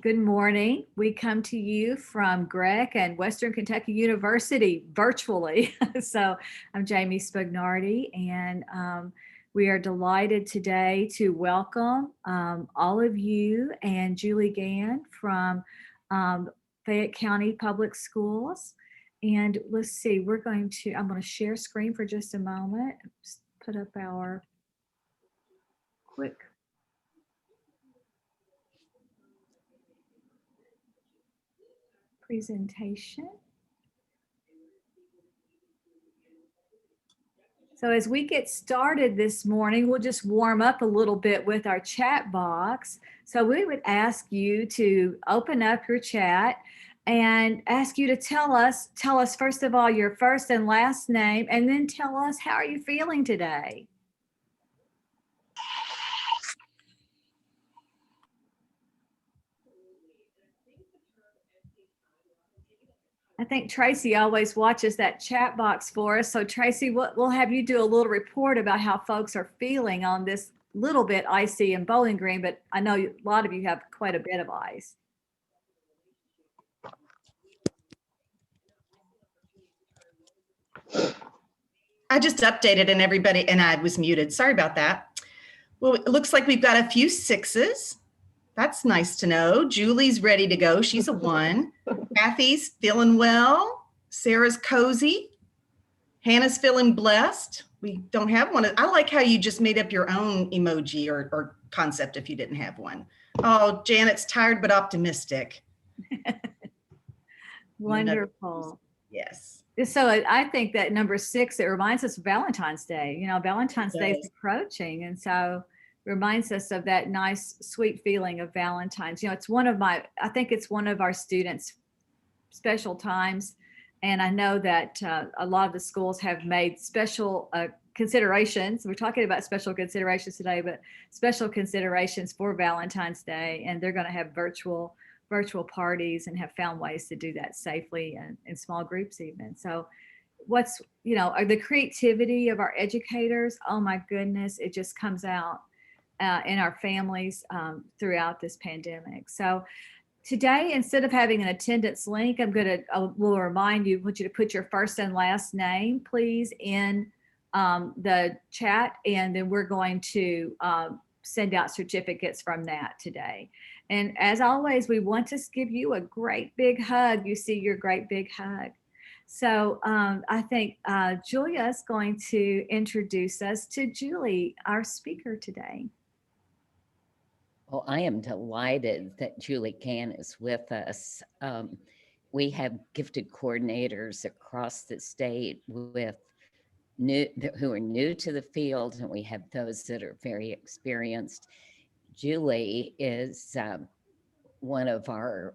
Good morning. We come to you from Grec and Western Kentucky University virtually. So I'm Jamie Spagnardi, and we are delighted today to welcome all of you and Julie Gann from Fayette County Public Schools. And let's see, I'm going to share screen for just a moment. Just put up our quick presentation. So as we get started this morning, we'll just warm up a little bit with our chat box. So we would ask you to open up your chat and ask you to tell us first of all your first and last name, and then tell us how are you feeling today? I think Tracy always watches that chat box for us. So Tracy, we'll have you do a little report about how folks are feeling on this little bit icy and Bowling Green, but I know a lot of you have quite a bit of ice. I just updated and everybody, and I was muted. Sorry about that. Well, it looks like we've got a few sixes. That's nice to know. Julie's ready to go. She's a 1. Kathy's feeling well. Sarah's cozy. Hannah's feeling blessed. We don't have one. I like how you just made up your own emoji or concept if you didn't have one. Oh, Janet's tired but optimistic. Wonderful. Yes. So I think that number 6, it reminds us of Valentine's Day. You know, Valentine's Day is approaching. And so it reminds us of that nice, sweet feeling of Valentine's. You know, I think it's one of our students' special times. And I know that a lot of the schools have made special considerations. We're talking about special considerations today, but special considerations for Valentine's Day. And they're going to have virtual parties and have found ways to do that safely and in small groups even. So the creativity of our educators, oh my goodness, it just comes out in our families throughout this pandemic. So today, instead of having an attendance link, we'll remind you, want you to put your first and last name, please, in the chat, and then we're going to send out certificates from that today. And as always, we want to give you a great big hug. You see your great big hug. So I think Julia is going to introduce us to Julie, our speaker today. Well, I am delighted that Julie Gann is with us. We have gifted coordinators across the state who are new to the field, and we have those that are very experienced. Julie is one of our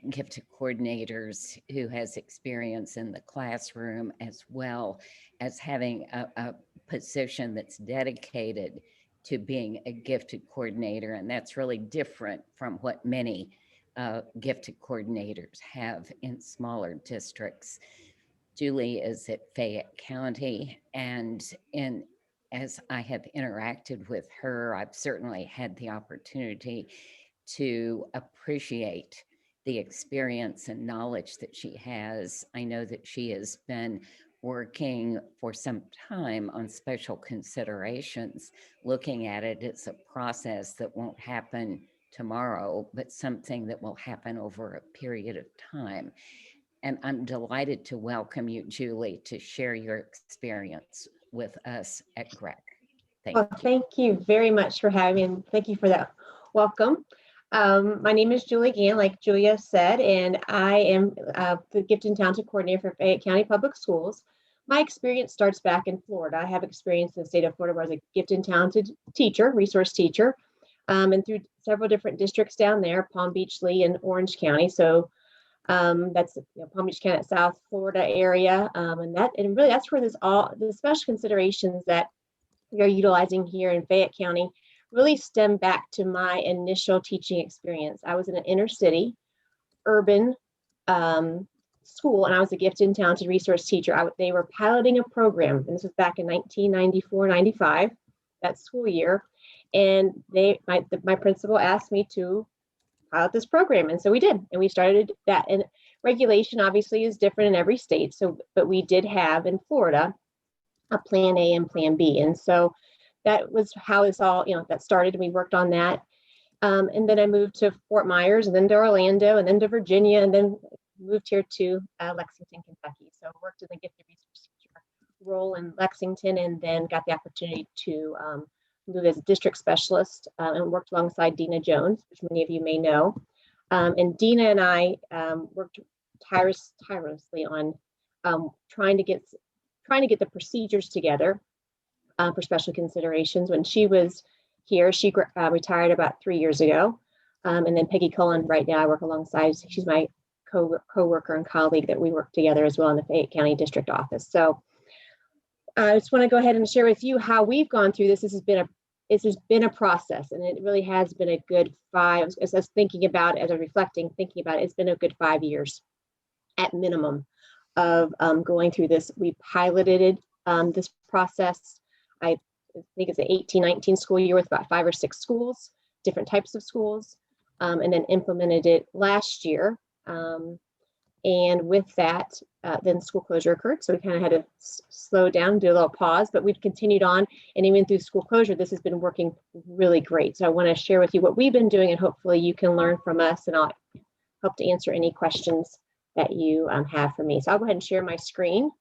gifted coordinators who has experience in the classroom, as well as having a position that's dedicated to being a gifted coordinator. And that's really different from what many gifted coordinators have in smaller districts. Julie is at Fayette County, and as I have interacted with her, I've certainly had the opportunity to appreciate the experience and knowledge that she has. I know that she has been working for some time on special considerations, looking at it as a process that won't happen tomorrow, but something that will happen over a period of time. And I'm delighted to welcome you, Julie, to share your experience with us at Grec. Thank you very much for having me, and thank you for that welcome. My name is Julie Gann, like Julia said, and I am the Gifted and Talented Coordinator for Fayette County Public Schools. My experience starts back in Florida. I have experience in the state of Florida where I was a gifted and talented teacher, resource teacher, and through several different districts down there, Palm Beach, Lee, and Orange County. So that's Palm Beach County, South Florida area, and really that's where the special considerations that we are utilizing here in Fayette County really stem back to my initial teaching experience. I was in an inner city, urban school, and I was a gifted and talented resource teacher. They were piloting a program, and this was back in 1994-95, that school year. And my principal asked me to pilot this program. And so we did, and we started that. And regulation obviously is different in every state. So, but we did have in Florida a plan A and plan B. And so that was how it's all, that started. And we worked on that. And then I moved to Fort Myers, and then to Orlando, and then to Virginia, and then moved here to Lexington, Kentucky. So I worked in the gifted resource teacher role in Lexington, and then got the opportunity to move as a district specialist and worked alongside Dina Jones, which many of you may know. And Dina and I worked tirelessly on trying to get the procedures together for special considerations. When she was here, she retired about 3 years ago. And then Peggy Cullen, right now I work alongside, she's my co-worker and colleague that we work together as well in the Fayette County District Office. So I just want to go ahead and share with you how we've gone through this. This has been a process, and it really has been a good 5, as I was thinking about, as I'm reflecting, thinking about it, it's been a good 5 years at minimum of going through this. We piloted this process. I think it's an 18-19 school year with about 5 or 6 schools, different types of schools, and then implemented it last year. And with that, then school closure occurred. So we kind of had to slow down, do a little pause, but we've continued on. And even through school closure, this has been working really great. So I want to share with you what we've been doing, and hopefully you can learn from us, and I'll hope to answer any questions that you have for me. So I'll go ahead and share my screen.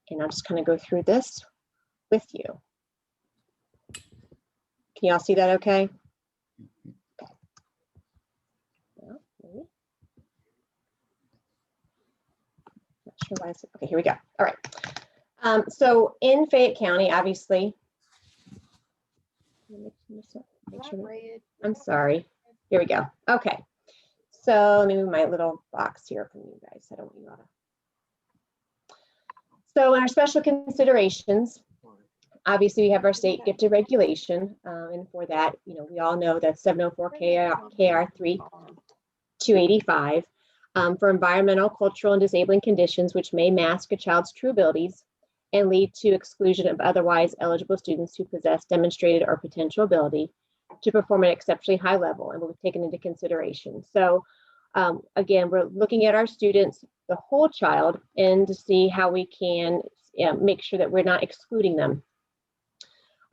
And I'll just kind of go through this with you. Can y'all see that okay? Okay. Well, maybe. Not sure why it's, okay, here we go. All right. So in Fayette County, obviously, I'm sorry. Here we go. Okay. So let me move my little box here from you guys. I don't want you all to. So in our special considerations, obviously we have our state gifted regulation. And for that, we all know that 704 KR3 285 for environmental, cultural, and disabling conditions which may mask a child's true abilities and lead to exclusion of otherwise eligible students who possess demonstrated or potential ability to perform at an exceptionally high level, and will be taken into consideration. So again, we're looking at our students, the whole child, and to see how we can make sure that we're not excluding them.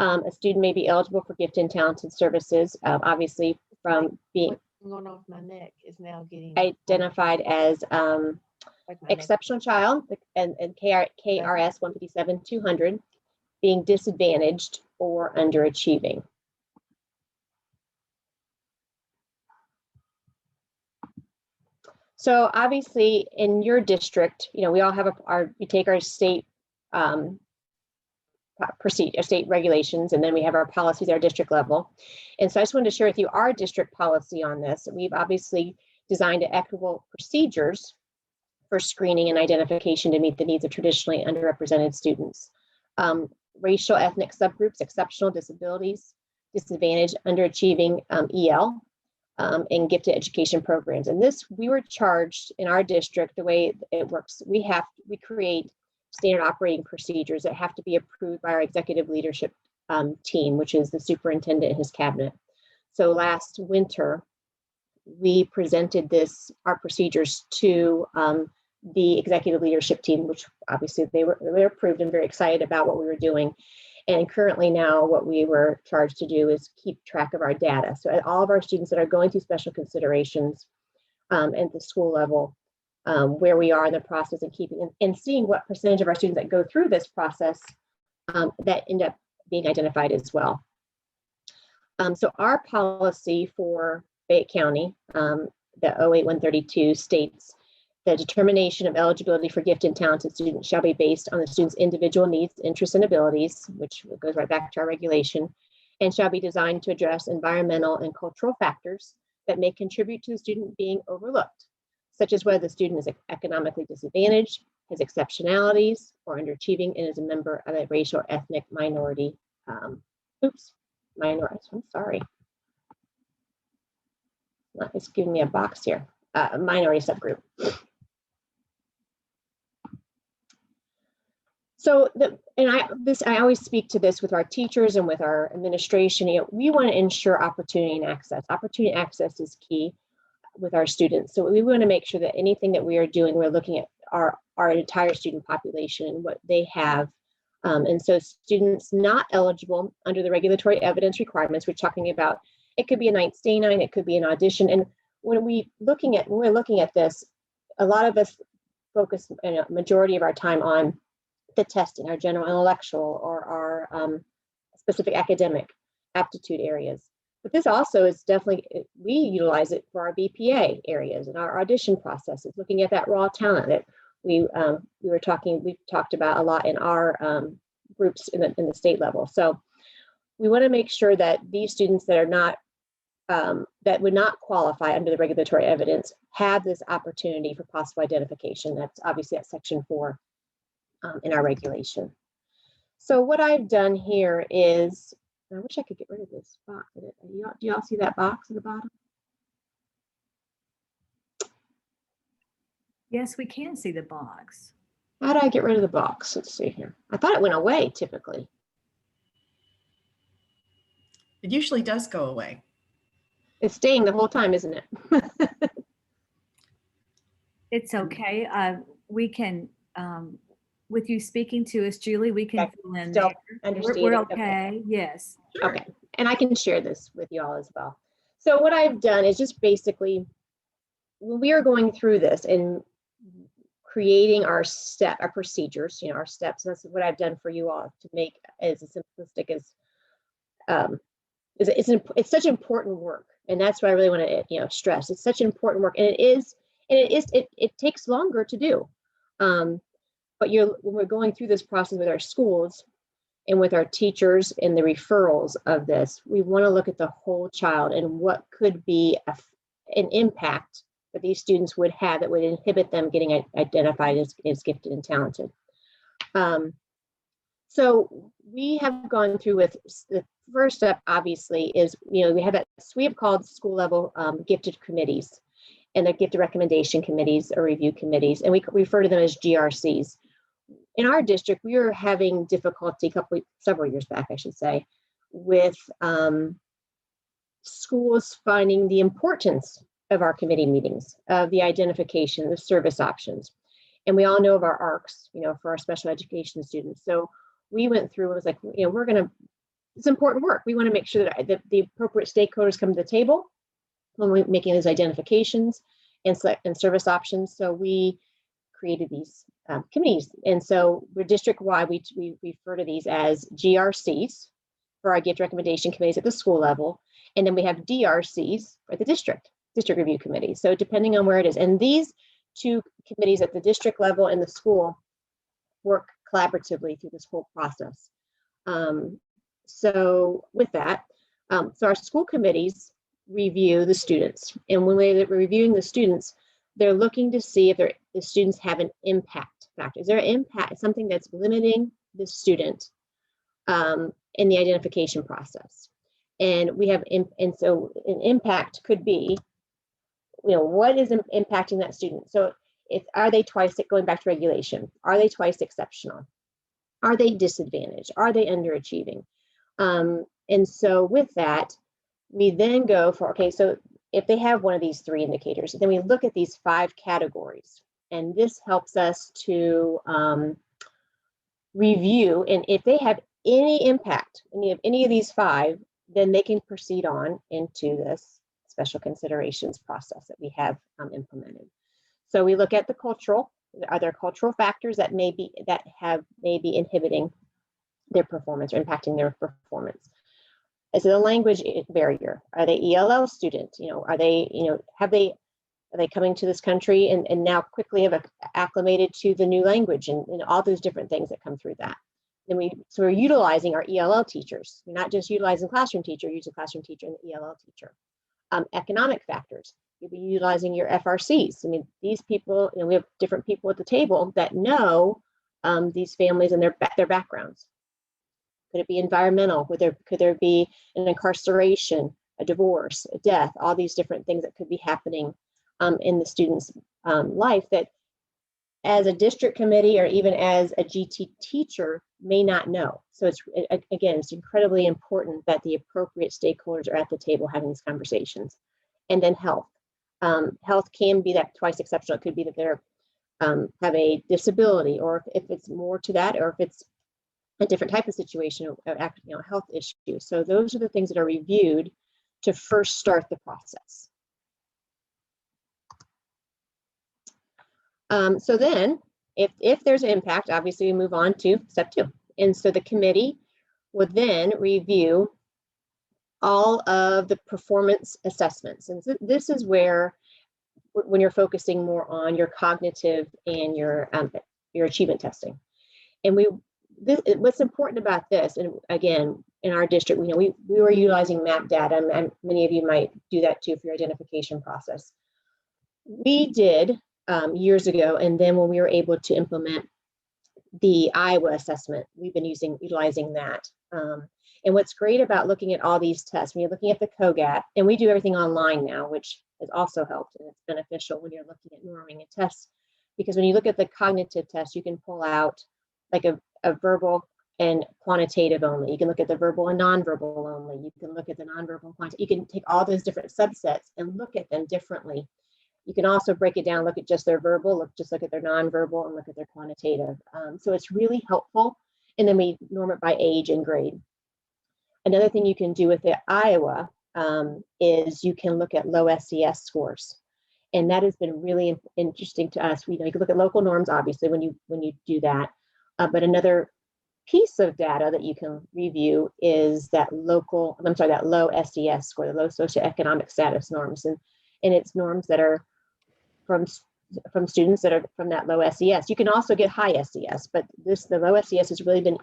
A student may be eligible for gifted and talented services, obviously from being going off my neck is now getting identified as like exceptional child and KRS 157-200, being disadvantaged or underachieving. So obviously in your district, we all have we take our state procedure, state regulations, and then we have our policies at our district level. And so I just wanted to share with you our district policy on this. We've obviously designed equitable procedures for screening and identification to meet the needs of traditionally underrepresented students. Racial, ethnic subgroups, exceptional disabilities, disadvantaged, underachieving EL, and gifted education programs. And this, we were charged in our district, the way it works, we create standard operating procedures that have to be approved by our executive leadership team, which is the superintendent and his cabinet. So last winter, we presented our procedures to the executive leadership team, which obviously they were approved and very excited about what we were doing. And currently now what we were charged to do is keep track of our data. So at all of our students that are going through special considerations at the school level, where we are in the process and keeping and seeing what percentage of our students that go through this process that end up being identified as well. So our policy for Fayette County, the 08132 states, the determination of eligibility for gifted and talented students shall be based on the student's individual needs, interests, and abilities, which goes right back to our regulation, and shall be designed to address environmental and cultural factors that may contribute to the student being overlooked, such as whether the student is economically disadvantaged, has exceptionalities, or underachieving, and is a member of a racial or ethnic minority. Minorities, I'm sorry. It's giving me a box here, minority subgroup. So I always speak to this with our teachers and with our administration. We want to ensure opportunity and access. Opportunity and access is key with our students. So we want to make sure that anything that we are doing, we're looking at our entire student population and what they have. And so students not eligible under the regulatory evidence requirements, we're talking about, it could be a 989, it could be an audition. And when we're looking at this, a lot of us focus a majority of our time on the testing, our general intellectual or our specific academic aptitude areas. But this also is definitely, we utilize it for our BPA areas and our audition processes, looking at that raw talent that we've talked about a lot in our groups in the state level. So we want to make sure that these students that are not, that would not qualify under the regulatory evidence have this opportunity for possible identification. That's obviously at section 4 in our regulation. So what I've done here is, I wish I could get rid of this box. Do y'all see that box at the bottom? Yes, we can see the box. How do I get rid of the box? Let's see here. I thought it went away typically. It usually does go away. It's staying the whole time, isn't it? It's okay. We can, with you speaking to us, Julie, we can Okay. fill in Still there. understand We're it? okay. Yes. Sure. Okay, and I can share this with you all as well. So what I've done is just basically, when we are going through this and creating our procedures, our steps, that's what I've done for you all to make as simplistic as, it's such important work. And that's what I really want to, stress. It's such important work, and it takes longer to do. But when we're going through this process with our schools and with our teachers and the referrals of this, we want to look at the whole child and what could be an impact that these students would have that would inhibit them getting identified as gifted and talented. So we have gone through with the first step, obviously, is, we have called school level gifted committees, and they're gifted recommendation committees or review committees, and we refer to them as GRCs. In our district, we were having difficulty several years back, I should say, with schools finding the importance of our committee meetings, of the identification, the service options. And we all know of our ARCs, for our special education students. So we went through, it was like, it's important work. We want to make sure that the appropriate stakeholders come to the table when we're making those identifications and service options. So we created these committees. And so we're district-wide, we refer to these as GRCs for our gift recommendation committees at the school level. And then we have DRCs at the district review committee. So depending on where it is. And these two committees at the district level and the school work collaboratively through this whole process. So with that, so our school committees review the students. And when they're reviewing the students, they're looking to see if the students have an impact factor. Is there an impact, something that's limiting the student in the identification process? And we have, and so an impact could be, what is impacting that student? So are they twice, going back to regulation, are they twice exceptional? Are they disadvantaged? Are they underachieving? And so with that, we then go for, okay, so if they have one of these 3 indicators, then we look at these 5 categories. And this helps us to review, and if they have any impact, any of these 5, then they can proceed on into this special considerations process that we have implemented. So we look at the cultural, are there cultural factors that may be inhibiting their performance or impacting their performance? Is it a language barrier? Are they ELL students? Are they, are they coming to this country and now quickly have acclimated to the new language and all those different things that come through that? Then so we're utilizing our ELL teachers. We're not just utilizing classroom teacher, use a classroom teacher and the ELL teacher. Economic factors. You'll be utilizing your FRCs. These people, we have different people at the table that know these families and their backgrounds. Could it be environmental? Could there be an incarceration, a divorce, a death, all these different things that could be happening in the student's life that as a district committee or even as a GT teacher may not know. So it's, again, it's incredibly important that the appropriate stakeholders are at the table having these conversations. And then health. Health can be that twice exceptional. It could be that they're have a disability, or if it's more to that, or if it's a different type of situation, health issue. So those are the things that are reviewed to first start the process. So then, if there's an impact, obviously we move on to step 2. And so the committee would then review all of the performance assessments. And so this is where, when you're focusing more on your cognitive and your achievement testing. And what's important about this, and again, in our district, we were utilizing map data, and many of you might do that too for your identification process. We did years ago, and then when we were able to implement the Iowa assessment, we've been utilizing that. And what's great about looking at all these tests, when you're looking at the COGAT, and we do everything online now, which has also helped, and it's beneficial when you're looking at norming and tests, because when you look at the cognitive test, you can pull out like a verbal and quantitative only. You can look at the verbal and nonverbal only. You can look at the nonverbal and quantitative. You can take all those different subsets and look at them differently. You can also break it down, look at just their verbal, look at their nonverbal, and look at their quantitative. So it's really helpful. And then we norm it by age and grade. Another thing you can do with the Iowa is you can look at low SES scores. And that has been really interesting to us. You can look at local norms, obviously, when you do that. But another piece of data that you can review is that low SES score, the low socioeconomic status norms. And it's norms that are from students that are from that low SES. You can also get high SES, but the low SES has really been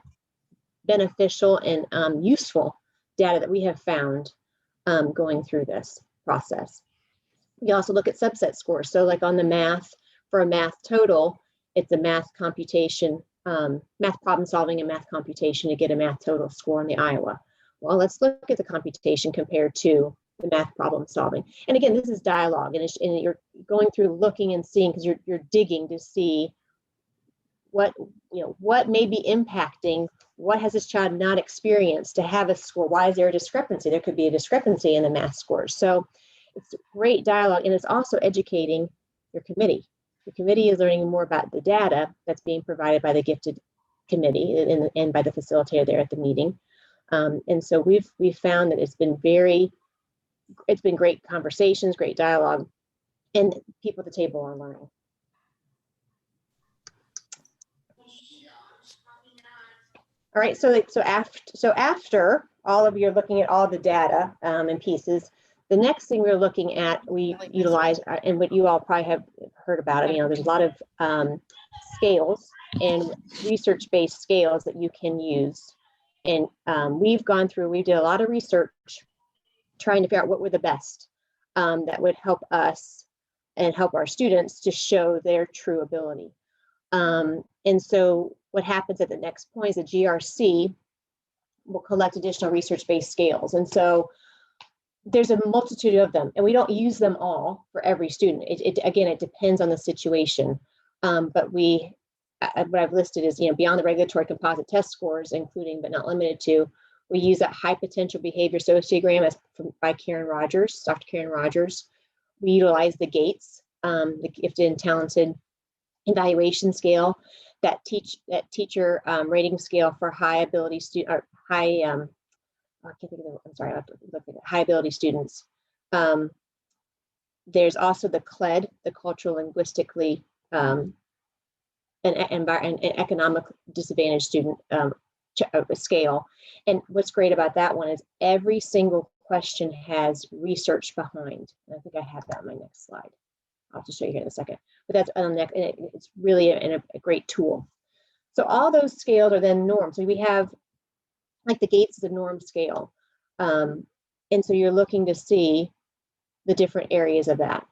beneficial and useful data that we have found going through this process. We also look at subset scores. So like on the math, for a math total, it's a math computation, math problem solving and math computation to get a math total score in the Iowa. Well, let's look at the computation compared to the math problem solving. And again, this is dialogue, and you're going through looking and seeing, because you're digging to see what may be impacting, what has this child not experienced to have a score? Why is there a discrepancy? There could be a discrepancy in the math scores. So it's great dialogue, and it's also educating your committee. The committee is learning more about the data that's being provided by the gifted committee and by the facilitator there at the meeting. And so we've found that it's been great conversations, great dialogue, and people at the table are learning. All right, so after all of you're looking at all the data and pieces, the next thing we're looking at, we utilize, and what you all probably have heard about it, there's a lot of scales and research-based scales that you can use. And we did a lot of research trying to figure out what were the best that would help us and help our students to show their true ability. And so what happens at the next point is the GRC will collect additional research-based scales. And so there's a multitude of them, and we don't use them all for every student. Again, it depends on the situation. But what I've listed is, beyond the regulatory composite test scores, including but not limited to, we use that high potential behavior sociogram by Karen Rogers, Dr. Karen Rogers. We utilize the GATES, the Gifted and Talented Evaluation Scale, that teacher rating scale for high ability student or high. I can't think of the, I'm sorry, I have to look at it, high ability students. There's also the CLED, the cultural linguistically and economic disadvantaged student scale. And what's great about that one is every single question has research behind. And I think I have that on my next slide. I'll just show you here in a second. But that's on the next, and it's really a great tool. So all those scales are then norms. So we have, like the GATES is a norm scale. And so you're looking to see the different areas of that.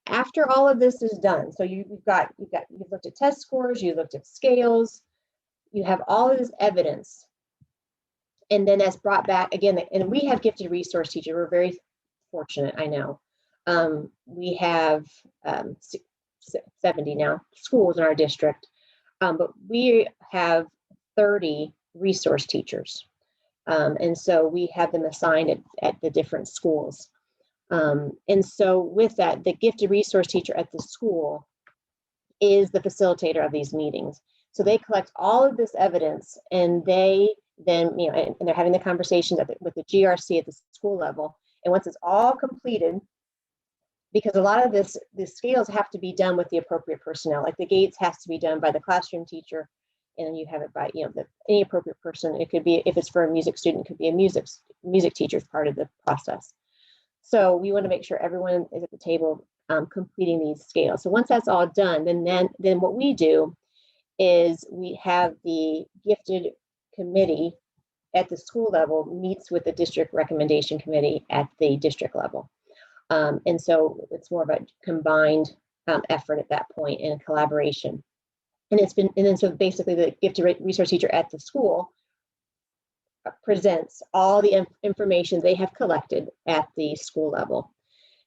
After all of this is done, so you've looked at test scores, you looked at scales, you have all of this evidence. And then that's brought back again, and we have gifted resource teachers. We're very fortunate, I know. We have 70 now schools in our district, but we have 30 resource teachers. And so we have them assigned at the different schools. And so with that, the gifted resource teacher at the school is the facilitator of these meetings. So they collect all of this evidence, and they then, and they're having the conversations with the GRC at the school level. And once it's all completed, because a lot of the scales have to be done with the appropriate personnel, like the gates has to be done by the classroom teacher, and then you have it by any appropriate person. It could be, if it's for a music student, it could be a music teacher as part of the process. So we want to make sure everyone is at the table completing these scales. So once that's all done, then what we do is we have the gifted committee at the school level meets with the district recommendation committee at the district level. And so it's more of a combined effort at that point in collaboration. And then so basically the gifted resource teacher at the school presents all the information they have collected at the school level.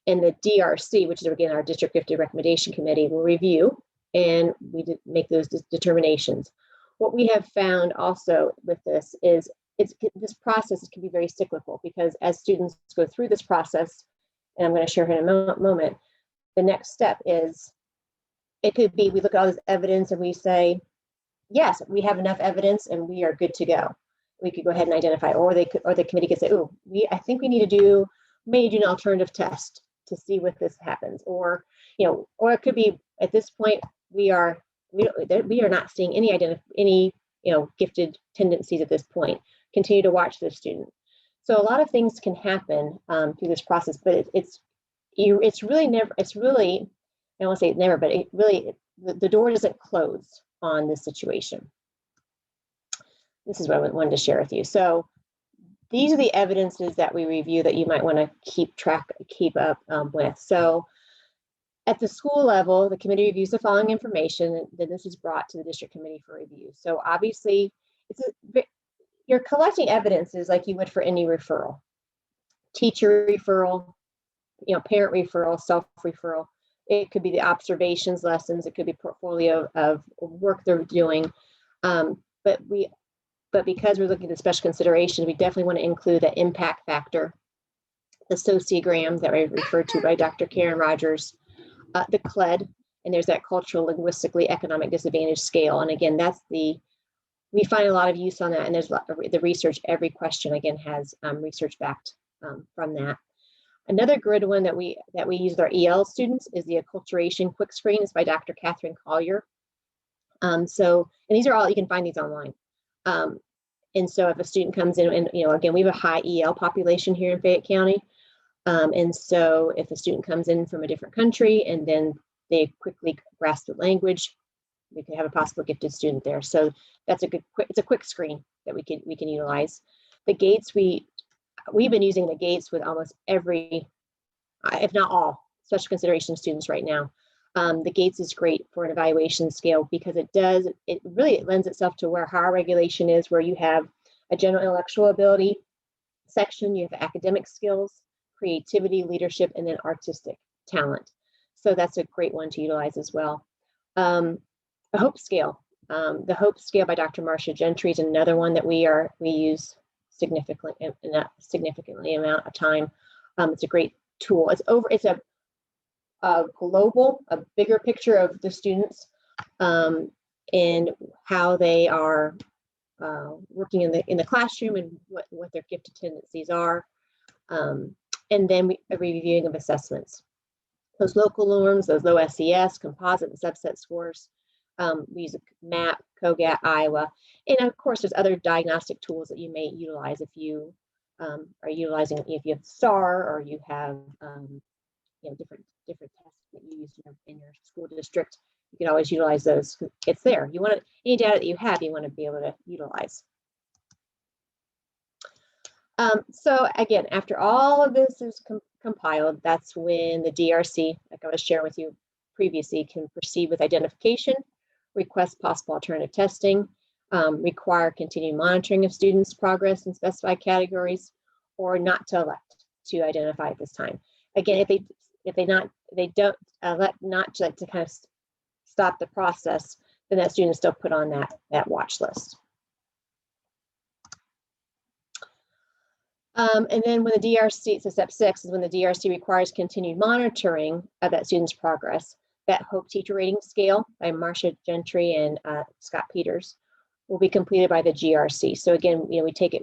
And the DRC, which is again our district gifted recommendation committee, will review, and we make those determinations. What we have found also with this is this process can be very cyclical, because as students go through this process, and I'm going to share in a moment, the next step is, it could be, we look at all this evidence and we say, yes, we have enough evidence and we are good to go. We could go ahead and identify, or the committee could say, oh, I think we need to do an alternative test to see what this happens. Or, or it could be, at this point, we are not seeing any gifted tendencies at this point. Continue to watch the student. So a lot of things can happen through this process, but it's really never, I don't want to say never, but the door doesn't close on this situation. This is what I wanted to share with you. So these are the evidences that we review that you might want to keep up with. So at the school level, the committee reviews the following information, and then this is brought to the district committee for review. So obviously, you're collecting evidences like you would for any referral, teacher referral, parent referral, self-referral. It could be the observations, lessons. It could be portfolio of work they're doing. But because we're looking at special considerations, we definitely want to include the impact factor, the sociogram that I referred to by Dr. Karen Rogers, the CLED, and there's that cultural, linguistically, economic disadvantage scale. And again, we find a lot of use on that. And there's the research, every question again has research backed from that. Another good one that we use with our EL students is the acculturation quick screen. It's by Dr. Catherine Collier. And these are all, you can find these online. And so if a student comes in, and again, we have a high EL population here in Fayette County. And so if a student comes in from a different country and then they quickly grasp the language, we can have a possible gifted student there. So that's it's a quick screen that we can utilize. The gates, we've been using the gates with almost every, if not all, special consideration students right now. The gates is great for an evaluation scale because it really lends itself to where higher regulation is, where you have a general intellectual ability section, you have academic skills, creativity, leadership, and then artistic talent. So that's a great one to utilize as well. The Hope Scale. The Hope Scale by Dr. Marcia Gentry is another one that we use significantly amount of time. It's a great tool. It's a global, a bigger picture of the students and how they are working in the classroom and what their gifted tendencies are. And then a reviewing of assessments. Those local norms, those low SES, composite and subset scores. We use MAP, COGAT, Iowa. And of course, there's other diagnostic tools that you may utilize if you are utilizing, if you have STAR or you have different tests that you use in your school district. You can always utilize those. It's there. You want any data that you have, you want to be able to utilize. So again, after all of this is compiled, that's when the DRC, like I was sharing with you previously, can proceed with identification, request possible alternative testing, require continued monitoring of students' progress in specified categories, or not to elect to identify at this time. Again, if they don't elect not to kind of stop the process, then that student is still put on that watch list. And then when the DRC, so step 6 is when the DRC requires continued monitoring of that student's progress. That Hope Teacher Rating Scale by Marcia Gentry and Scott Peters will be completed by the GRC. So again, we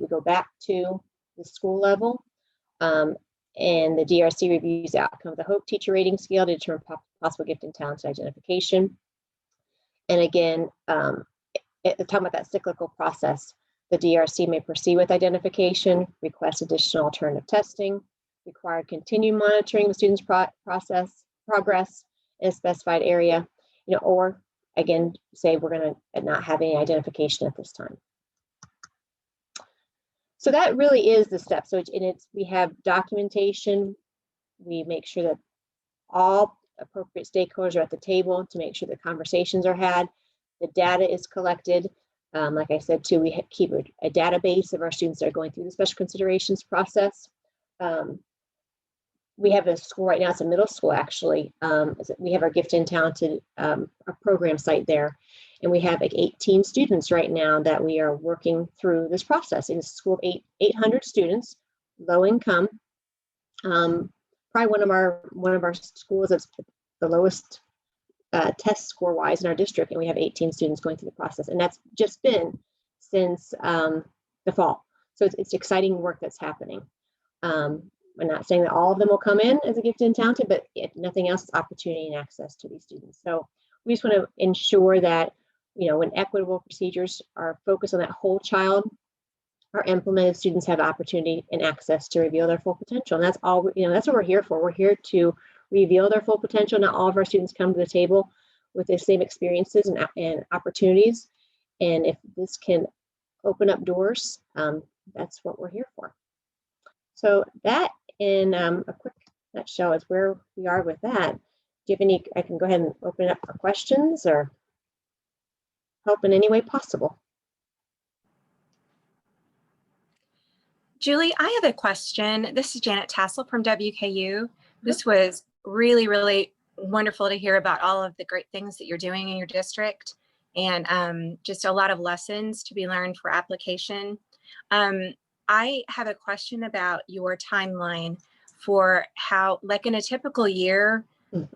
go back to the school level, and the DRC reviews the outcome of the Hope Teacher Rating Scale to determine possible gift and talent identification. And again, talking about that cyclical process, the DRC may proceed with identification, request additional alternative testing, require continued monitoring of the student's progress in a specified area, or again, say we're going to not have any identification at this time. So that really is the step. So we have documentation. We make sure that all appropriate stakeholders are at the table to make sure that conversations are had. The data is collected. Like I said, too, we keep a database of our students that are going through the special considerations process. We have a school right now, it's a middle school actually. We have our Gifted and Talented program site there. And we have like 18 students right now that we are working through this process. In a school of 800 students, low income. Probably one of our schools that's the lowest test score wise in our district, and we have 18 students going through the process, and that's just been since the fall. So it's exciting work that's happening. I'm not saying that all of them will come in as a Gifted and Talented, but if nothing else, it's opportunity and access to these students. So we just want to ensure that when equitable procedures are focused on that whole child are implemented, students have opportunity and access to reveal their full potential, and that's all. That's what we're here for. We're here to reveal their full potential. Not all of our students come to the table with the same experiences and opportunities. And if this can open up doors, that's what we're here for. So that in a quick nutshell is where we are with that. Do you have any, I can go ahead and open it up for questions or help in any way possible. Julie, I have a question. This is Janet Tassel from WKU. This was really, really wonderful to hear about all of the great things that you're doing in your district, and just a lot of lessons to be learned for application. I have a question about your timeline for how, like in a typical year,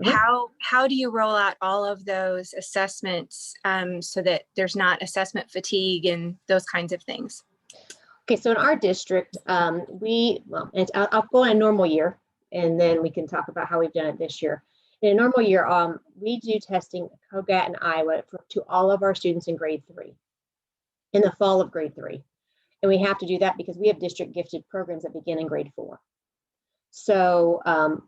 how do you roll out all of those assessments so that there's not assessment fatigue and those kinds of things? Okay, so in our district, I'll go on a normal year, and then we can talk about how we've done it this year. In a normal year, we do testing COGAT and Iowa to all of our students in grade 3, in the fall of grade 3. And we have to do that because we have district gifted programs that begin in grade 4. So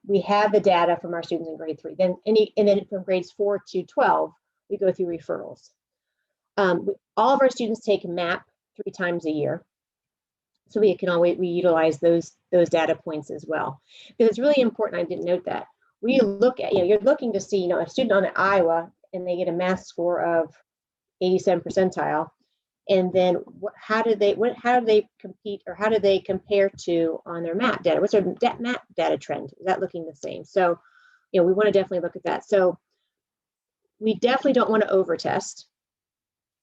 we have the data from our students in grade 3. And then from grades 4 to 12, we go through referrals. All of our students take MAP 3 times a year. So we utilize those data points as well. Because it's really important, I didn't note that. We look at, you're looking to see, a student on the Iowa and they get a math score of 87 percentile. And then how do they compete, or how do they compare to on their MAP data? What's their MAP data trend? Is that looking the same? So, we want to definitely look at that. So we definitely don't want to over-test.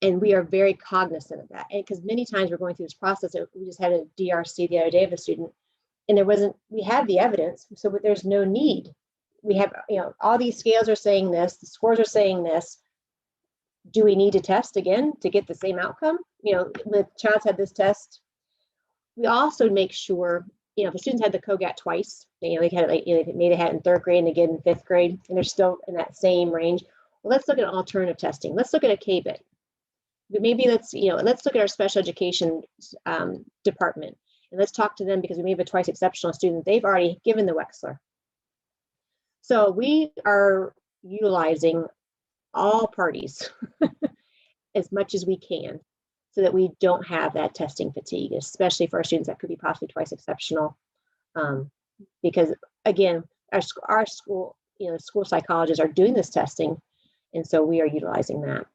And we are very cognizant of that. And because many times we're going through this process, we just had a DRC the other day of a student, and we have the evidence, so there's no need. We have, all these scales are saying this, the scores are saying this. Do we need to test again to get the same outcome? The child's had this test. We also make sure, if a student's had the COGAT twice, they had it, maybe they had it in 3rd grade and again in 5th grade, and they're still in that same range. Well, let's look at alternative testing. Let's look at a KBIT. Maybe let's look at our special education department, and let's talk to them because we may have a twice exceptional student. They've already given the Wechsler. So we are utilizing all parties as much as we can so that we don't have that testing fatigue, especially for our students that could be possibly twice exceptional. Because again, our school, school psychologists are doing this testing, and so we are utilizing that.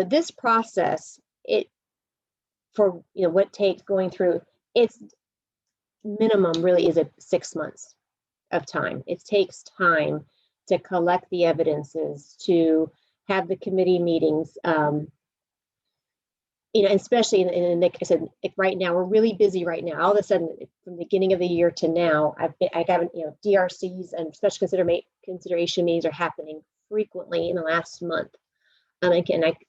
This process, what takes going through, it's minimum really is 6 months of time. It takes time to collect the evidences, to have the committee meetings. Especially like I said, right now, we're really busy right now. All of a sudden, from the beginning of the year to now, I got, DRCs and special consideration meetings are happening frequently in the last month. And I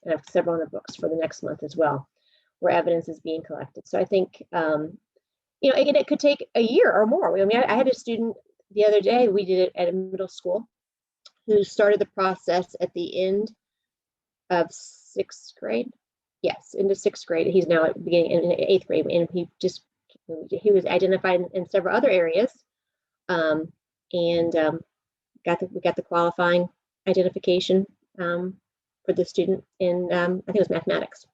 have several in the books for the next month as well, where evidence is being collected. So I think, it could take a year or more. I mean, I had a student the other day, we did it at a middle school, who started the process at the end of 6th grade. Yes, into 6th grade. He's now beginning in 8th grade, and he was identified in several other areas, and we got the qualifying identification for the student in I think it was mathematics.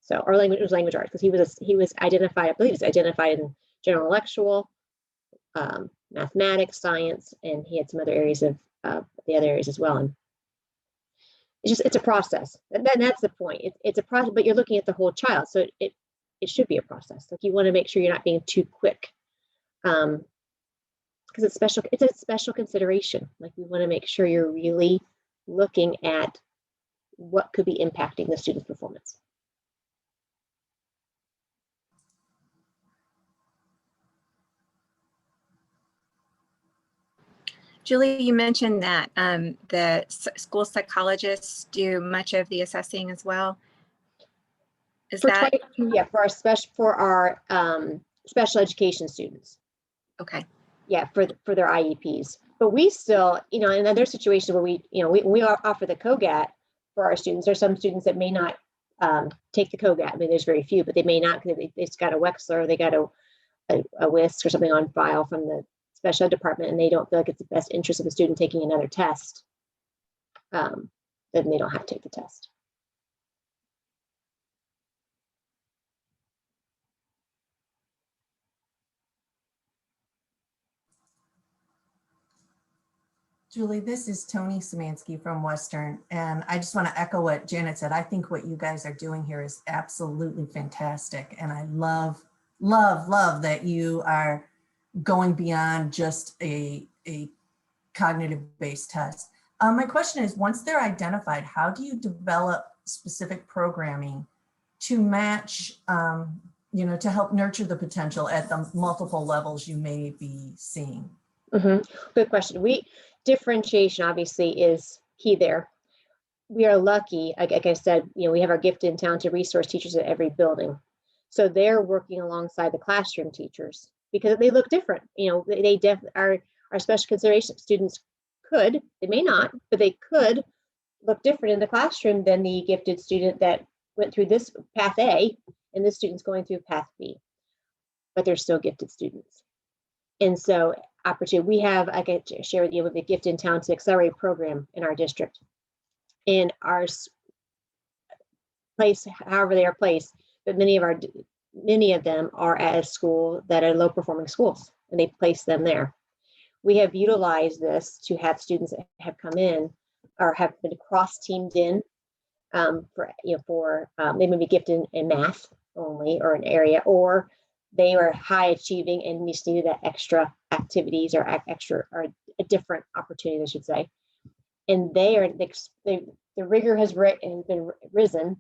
So, or language, it was language arts, because he was identified. I believe he was identified in general intellectual, mathematics, science, and he had some other areas of the other areas as well. And it's a process, and that's the point. It's a process, but you're looking at the whole child, so it should be a process. Like, you want to make sure you're not being too quick, because it's a special consideration. Like, we want to make sure you're really looking at what could be impacting the student's performance. Julie, you mentioned that the school psychologists do much of the assessing as well. Is that? Yeah, for our special education students. Okay. Yeah, for their IEPs. But we still, in other situations where we offer the COGAT for our students. There's some students that may not take the COGAT. I mean, there's very few, but they may not, because they've got a Wexler, they got a WISC or something on file from the special ed department, and they don't feel like it's the best interest of the student taking another test, then they don't have to take the test. Julie, this is Tony Szymanski from Western, and I just want to echo what Janet said. I think what you guys are doing here is absolutely fantastic, and I love that you are going beyond just a cognitive-based test. My question is, once they're identified, how do you develop specific programming to match, to help nurture the potential at the multiple levels you may be seeing? Good question. Differentiation obviously is key there. We are lucky, like I said, we have our gifted and talented resource teachers at every building. So they're working alongside the classroom teachers, because they look different. Our special consideration students they may not, but they could look different in the classroom than the gifted student that went through this path A, and this student's going through path B, but they're still gifted students. And so opportunity, I can share with you with the Gifted and Talented Accelerated program in our district. In our place, however they are placed, but many of them are at a school that are low performing schools, and they place them there. We have utilized this to have students that have come in or have been cross teamed in they may be gifted in math only, or an area, or they were high achieving and just needed that extra activities or a different opportunity, I should say. And the rigor has been risen.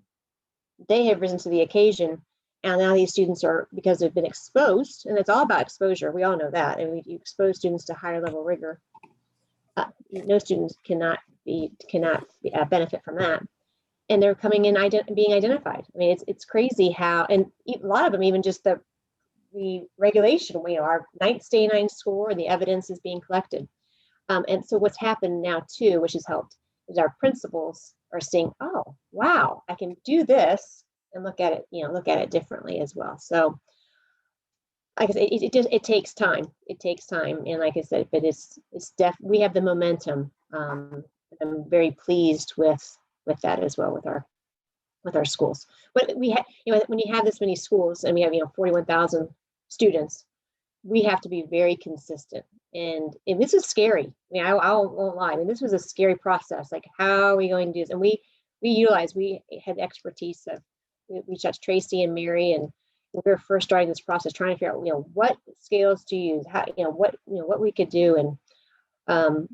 They have risen to the occasion. And now these students are, because they've been exposed, and it's all about exposure. We all know that. And you expose students to higher level rigor. No students cannot benefit from that. And they're coming in being identified. I mean, it's crazy how, and a lot of them, even just the regulation, our stay 9 score, and the evidence is being collected. And so what's happened now too, which has helped, is our principals are saying, oh, wow, I can do this and look at it differently as well. So like I said, it takes time. It takes time. And like I said, but we have the momentum. I'm very pleased with that as well, with our schools. But we have, when you have this many schools and we have, 41,000 students, we have to be very consistent. And this is scary. I mean, I won't lie. I mean, this was a scary process. Like, how are we going to do this? And we had expertise of, we reached out to Tracy and Mary, and we were first starting this process, trying to figure out, what scales to use, how, what we could do.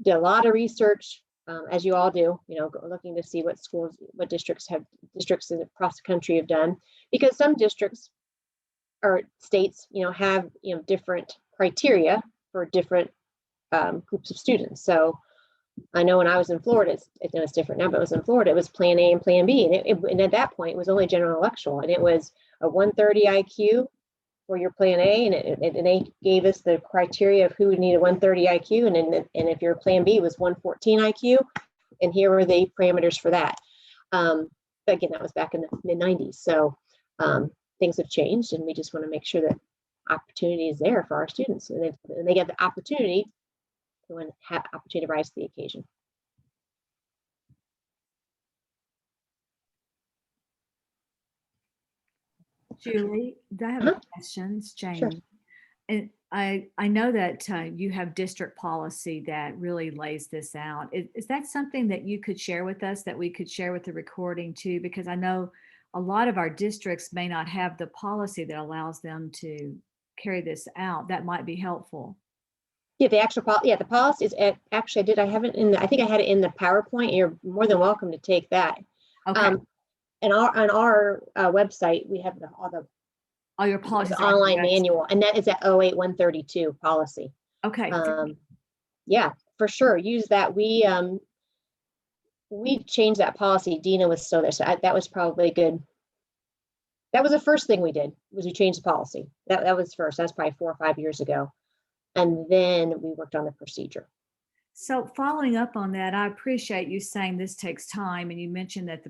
Did a lot of research, as you all do, looking to see what schools, what districts across the country have done, because some districts or states, have, different criteria for different groups of students. So I know when I was in Florida, it's different now, but it was in Florida, it was Plan A and Plan B. And at that point, it was only general intellectual, and it was a 130 IQ for your Plan A, and they gave us the criteria of who would need a 130 IQ, and if your Plan B was 114 IQ, and here were the parameters for that. But again, that was back in the mid 90s. So things have changed, and we just want to make sure that opportunity is there for our students, and they get the opportunity to have opportunity to rise to the occasion. Julie, I have a question. It's Jamie. Sure. And I know that you have district policy that really lays this out. Is that something that you could share with us, that we could share with the recording too? Because I know a lot of our districts may not have the policy that allows them to carry this out. That might be helpful. Yeah, the actual policy. Yeah, the policy is actually I have it in I think I had it in the PowerPoint. You're more than welcome to take that. Okay. And on our website, we have All your policies the are on the online website. manual, and that is at 08132 policy. Okay. Yeah, for sure. Use that. We changed that policy. Dina was still there, so that was probably good. That was the first thing we did, was we changed the policy. That was first. That's probably 4 or 5 years ago, and then we worked on the procedure. So following up on that, I appreciate you saying this takes time, and you mentioned that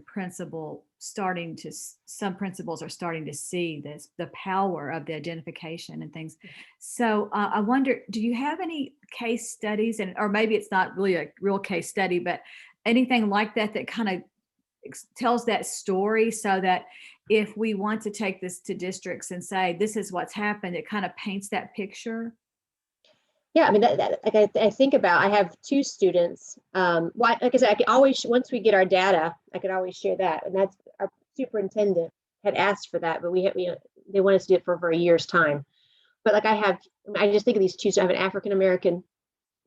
some principals are starting to see the power of the identification and things. So I wonder, do you have any case studies, or maybe it's not really a real case study, but anything like that kind of tells that story, so that if we want to take this to districts and say, this is what's happened, it kind of paints that picture? Yeah, I mean, I think about, I have 2 students. Like I said, I can always, once we get our data, I could always share that. And that's, our superintendent had asked for that, but they want us to do it for over a year's time. But like I just think of these 2. So I have an African-American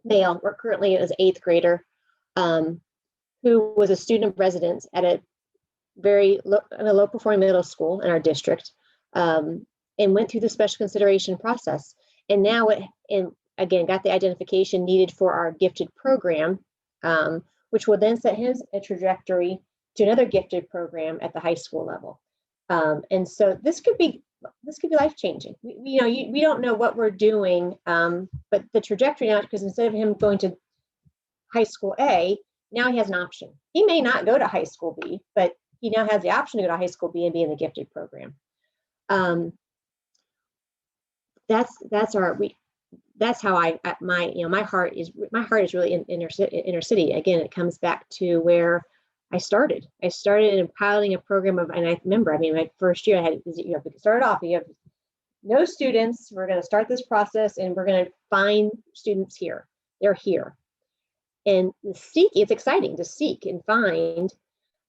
male, or currently is 8th grader, who was a student of residence at a low performing middle school in our district, and went through the special consideration process. And now again, got the identification needed for our gifted program, which will then set him a trajectory to another gifted program at the high school level. And so this could be life-changing. We don't know what we're doing, but the trajectory now, because instead of him going to high school A, now he has an option. He may not go to high school B, but he now has the option to go to high school B and be in the gifted program. That's how my heart is really in inner city. Again, it comes back to where I started. I started in piloting a program and I remember, my first year I started off, you have no students. We're going to start this process and we're going to find students here. They're here. And it's exciting to seek and find,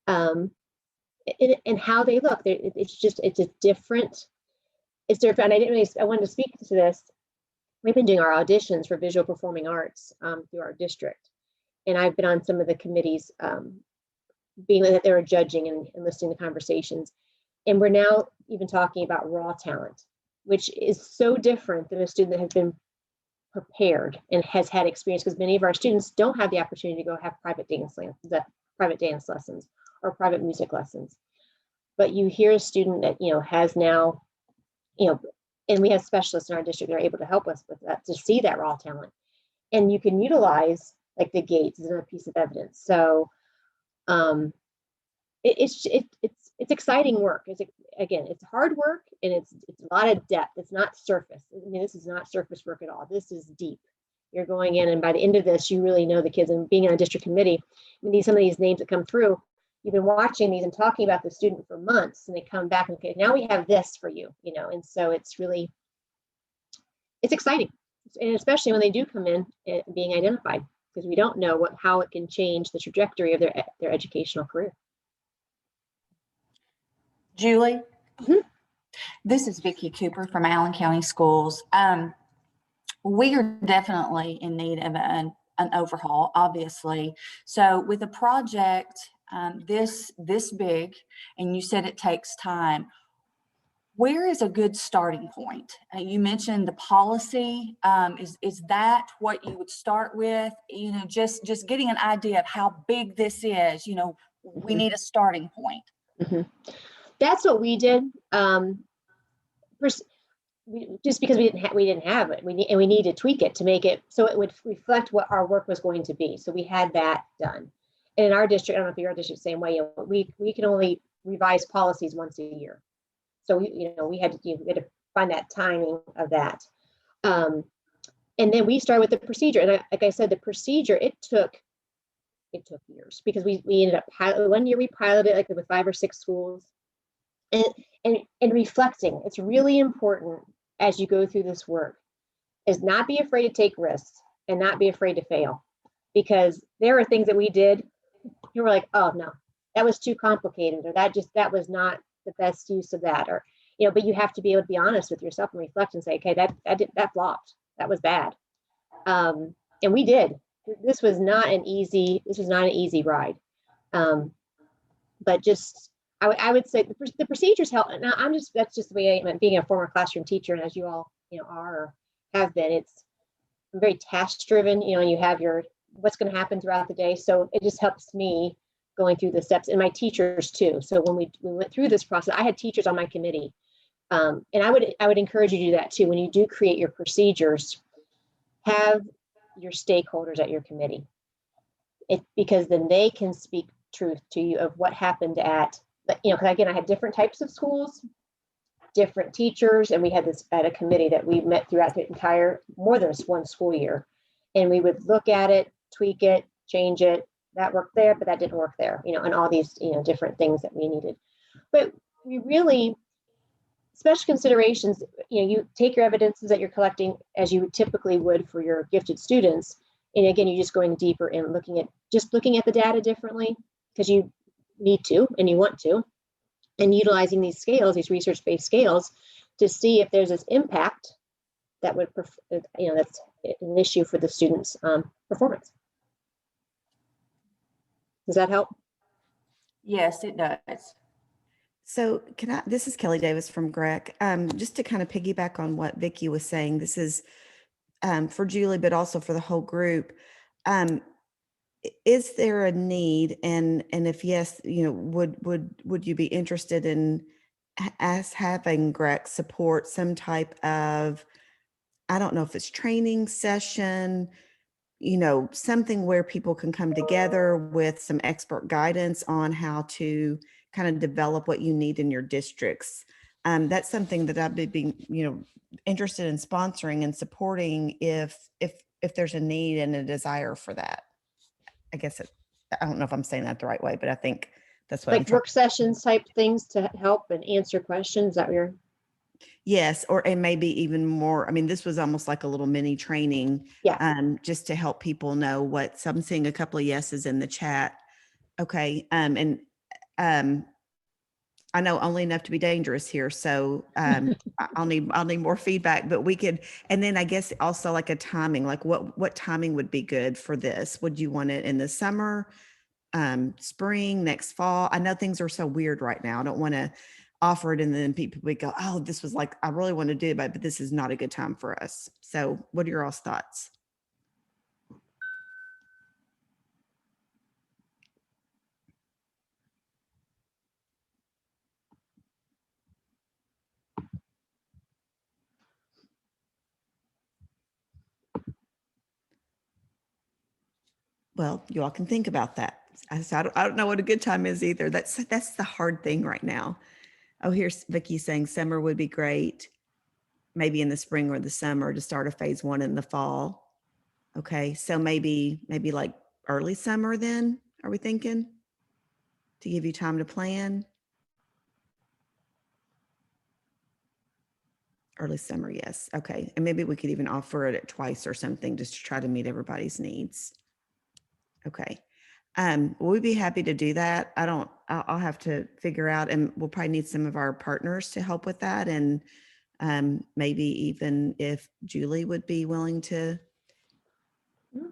and how they look. It's different. And I wanted to speak to this. We've been doing our auditions for visual performing arts through our district. And I've been on some of the committees, being that they were judging and listening to conversations. And we're now even talking about raw talent, which is so different than a student that has been prepared and has had experience, because many of our students don't have the opportunity to go have private dance lessons or private music lessons. But you hear a student that, has now, and we have specialists in our district that are able to help us with that, to see that raw talent. And you can utilize like the gates as another piece of evidence. So it's exciting work. It's hard work, and it's a lot of depth. It's not surface. This is not surface work at all. This is deep. You're going in, and by the end of this, you really know the kids. And being on a district committee, some of these names that come through, you've been watching these and talking about the student for months, and they come back and okay, now we have this for you, and so it's exciting, and especially when they do come in being identified, because we don't know how it can change the trajectory of their educational career. Julie, Mhm. This is Vicki Cooper from Allen County Schools. We are definitely in need of an overhaul, obviously. So with a project this big, and you said it takes time, where is a good starting point? You mentioned the policy. Is that what you would start with? You know, just getting an idea of how big this is. You know, we need a starting point. Mhm. That's what we did. Just because we didn't have it, we need to tweak it to make it so it would reflect what our work was going to be. So we had that done. And in our district, I don't know if your district the same way. We can only revise policies once a year. So we had to find that timing of that. And then we started with the procedure. And like I said, the procedure, it took years because we ended up one year we piloted like with 5 or 6 schools. And reflecting, it's really important as you go through this work is not be afraid to take risks and not be afraid to fail, because there are things that we did you were like, oh no, that was too complicated, or that was not the best use of that, or but you have to be able to be honest with yourself and reflect and say, okay, that flopped, that was bad. And we did. This was not an easy ride. But just I would say the procedures help. Now that's just the way I am, being a former classroom teacher, and as you all are or have been, it's very task driven. And you have your what's going to happen throughout the day. So it just helps me going through the steps, and my teachers too. So when we went through this process, I had teachers on my committee, and I would encourage you to do that too. When you do create your procedures, have your stakeholders at your committee, because then they can speak truth to you of what happened at, because again, I had different types of schools, different teachers, and we had this at a committee that we met throughout the entire, more than one school year. And we would look at it, tweak it, change it. That worked there, but that didn't work there, and all these, different things that we needed. But we really, special considerations, you take your evidences that you're collecting as you typically would for your gifted students. And again, you're just going deeper and looking at the data differently, because you need to and you want to, and utilizing these scales, these research-based scales, to see if there's this impact that would, that's an issue for the students' performance. Does that help? Yes, it does. So this is Kelly Davis from GREC. Just to kind of piggyback on what Vicki was saying, this is for Julie, but also for the whole group. Is there a need, and if yes, would you be interested in us having GREC support some type of, I don't know if it's training session, something where people can come together with some expert guidance on how to kind of develop what you need in your districts. That's something that I'd be interested in sponsoring and supporting if there's a need and a desire for that. I guess I don't know if I'm saying that the right way, but I think that's what like work sessions type things to help and answer questions. Is that what you're? Yes, and maybe even more. I mean, this was almost like a little mini training, just to help people know what. I'm seeing a couple of yeses in the chat. Okay, and I know only enough to be dangerous here, so I'll need more feedback. But we could, and then I guess also like a timing, like what timing would be good for this? Would you want it in the summer, spring, next fall? I know things are so weird right now. I don't want to offer it and then people would go, oh, this was like, I really want to do it, but this is not a good time for us. So what are your all's thoughts? Well, you all can think about that. I don't know what a good time is either. That's the hard thing right now. Oh, here's Vicki saying summer would be great. Maybe in the spring or the summer to start a phase 1 in the fall. Okay, so maybe like early summer then, are we thinking? To give you time to plan? Early summer, yes. Okay, and maybe we could even offer it at twice or something just to try to meet everybody's needs. Okay. We'd be happy to do that. I'll have to figure out, and we'll probably need some of our partners to help with that. And maybe even if Julie would be willing to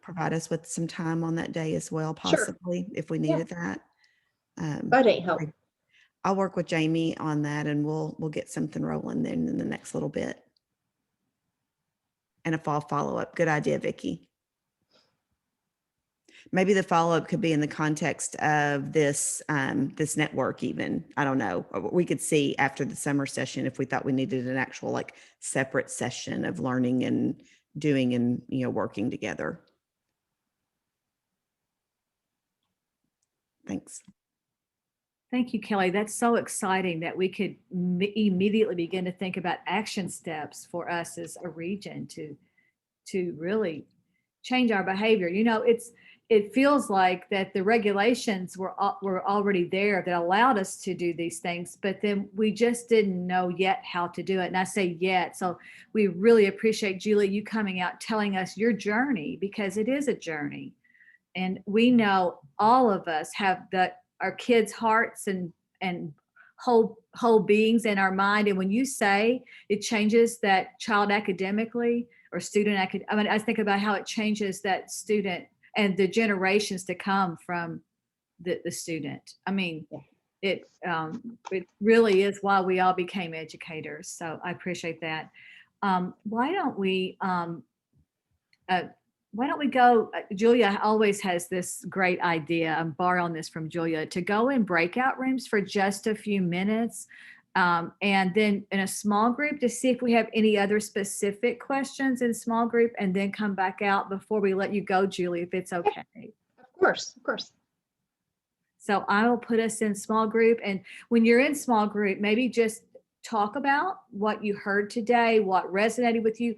provide us with some time on that day as well, Sure. possibly, if we Yeah. needed that. That ain't help. I'll work with Jamie on that and we'll get something rolling then in the next little bit. And a fall follow-up. Good idea, Vicky. Maybe the follow-up could be in the context of this, this network even. I don't know. We could see after the summer session if we thought we needed an actual like separate session of learning and doing and, you know, working together. Thanks. Thank you, Kelly. That's so exciting that we could immediately begin to think about action steps for us as a region to really change our behavior. You know, it feels like that the regulations were already there that allowed us to do these things, but then we just didn't know yet how to do it. And I say yet, so we really appreciate, Julie, you coming out telling us your journey, because it is a journey. And we know all of us have our kids' hearts and whole beings in our mind. And when you say it changes that child academically or student I mean, I think about how it changes that student and the generations to come from the student. I mean, it really is why we all became educators. So I appreciate that. Why don't we go, Julia always has this great idea, I'm borrowing this from Julia, to go in breakout rooms for just a few minutes, and then in a small group to see if we have any other specific questions in small group, and then come back out before we let you go, Julie, if it's okay. Of course, of course. So I will put us in small group, and when you're in small group, maybe just talk about what you heard today, what resonated with you,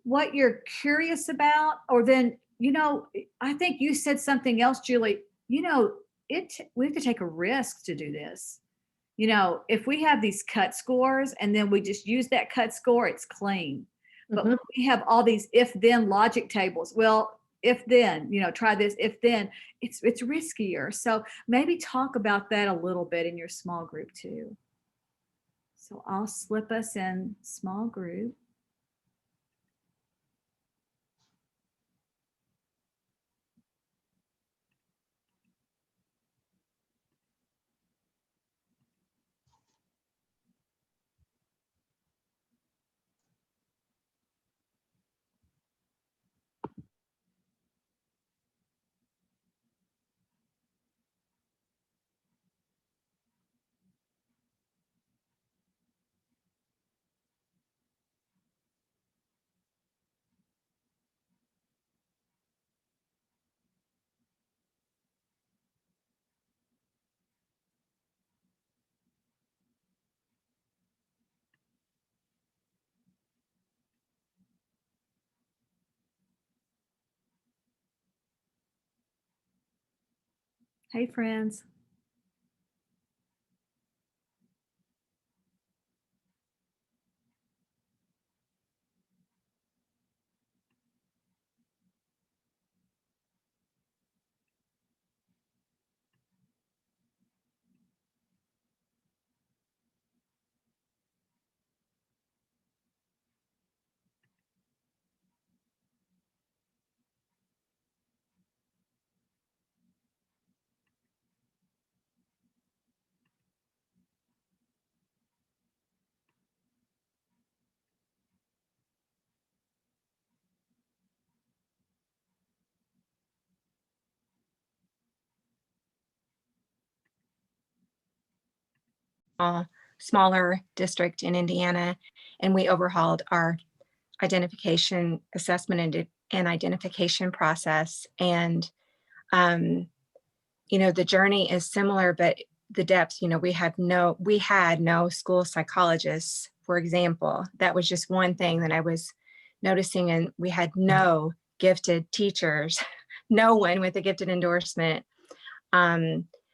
what you're curious about, or then, you know, I think you said something else, Julie, you know, we have to take a risk to do this. You know, if we have these cut scores and then we just use that cut score, it's clean. But when we have all these if then logic tables, well, if then, you know, try this, if then, it's riskier. So maybe talk about that a little bit in your small group too. So I'll slip us in small group. Hey, friends. Smaller district in Indiana, and we overhauled our identification assessment and identification process. And, you know, the journey is similar, but the depth, you know, we had no school psychologists, for example. That was just one thing that I was noticing. And we had no gifted teachers, no one with a gifted endorsement.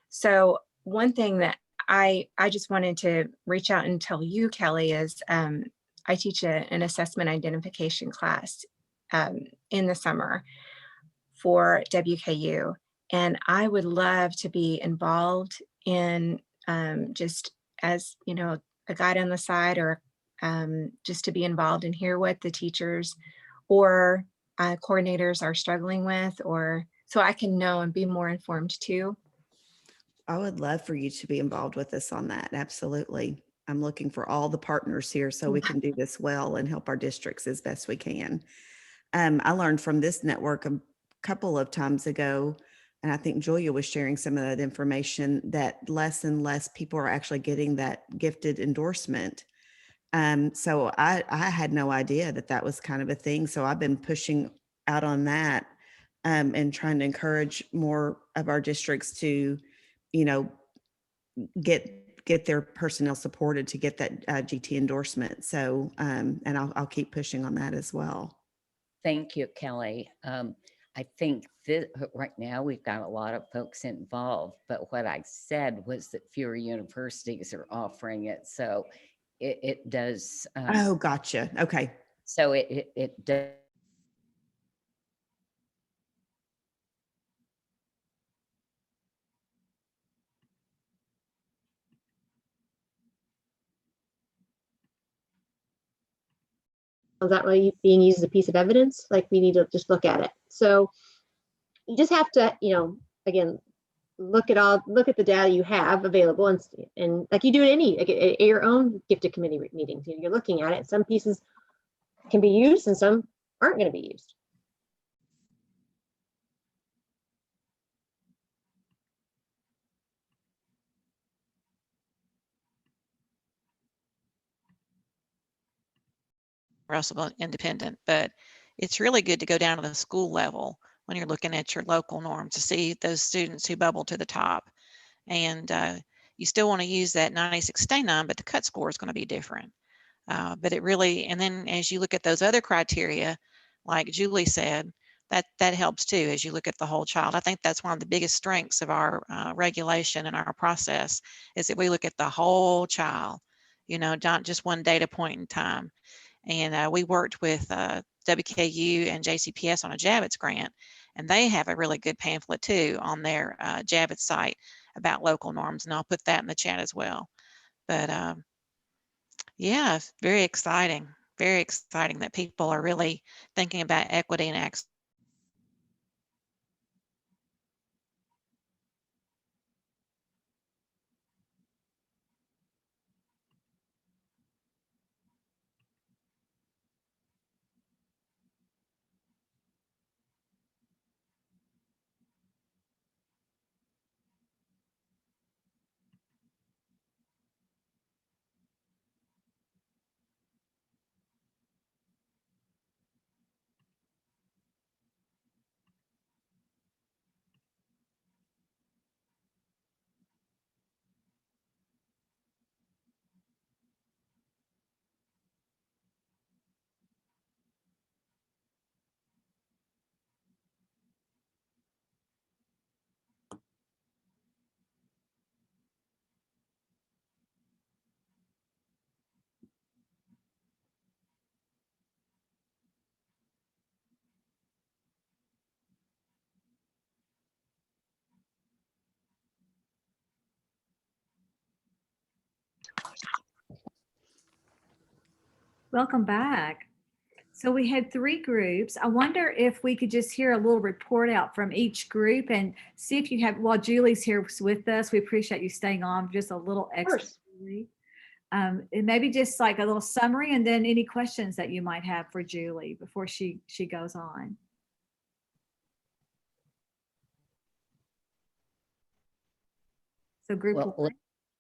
So one thing that I just wanted to reach out and tell you, Kelly, is I teach an assessment identification class in the summer for WKU. And I would love to be involved in just as, you know, a guide on the side, or just to be involved and hear what the teachers or coordinators are struggling with, or so I can know and be more informed too. I would love for you to be involved with us on that. Absolutely. I'm looking for all the partners here so we can do this well and help our districts as best we can. I learned from this network a couple of times ago, and I think Julia was sharing some of that information, that less and less people are actually getting that gifted endorsement. So I had no idea that that was kind of a thing. So I've been pushing out on that, and trying to encourage more of our districts to, you know, get their personnel supported to get that GT endorsement. So, and I'll keep pushing on that as well. Thank you, Kelly. I think that right now we've got a lot of folks involved, but what I said was that fewer universities are offering it. So it does. Oh, gotcha. Okay. So it does. Is that really being used as a piece of evidence? Like, we need to just look at it. So you just have to, again, look at the data you have available, and like you do at any, like at your own gifted committee meetings, you're looking at it. Some pieces can be used and some aren't going to be used. Russellville Independent, but it's really good to go down to the school level when you're looking at your local norms to see those students who bubble to the top. And you still want to use that 96-9, but the cut score is going to be different. But it really, and then as you look at those other criteria, like Julie said, that helps too as you look at the whole child. I think that's one of the biggest strengths of our regulation and our process is that we look at the whole child, not just one data point in time. And we worked with WKU and JCPS on a Javits grant, and they have a really good pamphlet too on their Javits site about local norms, and I'll put that in the chat as well. But yeah, very exciting that people are really thinking about equity and access. Welcome back. So we had 3 groups. I wonder if we could just hear a little report out from each group and see if you have, while Julie's here with us, we appreciate you staying on just a little extra. And maybe just like a little summary and then any questions that you might have for Julie before she goes on. So group Well,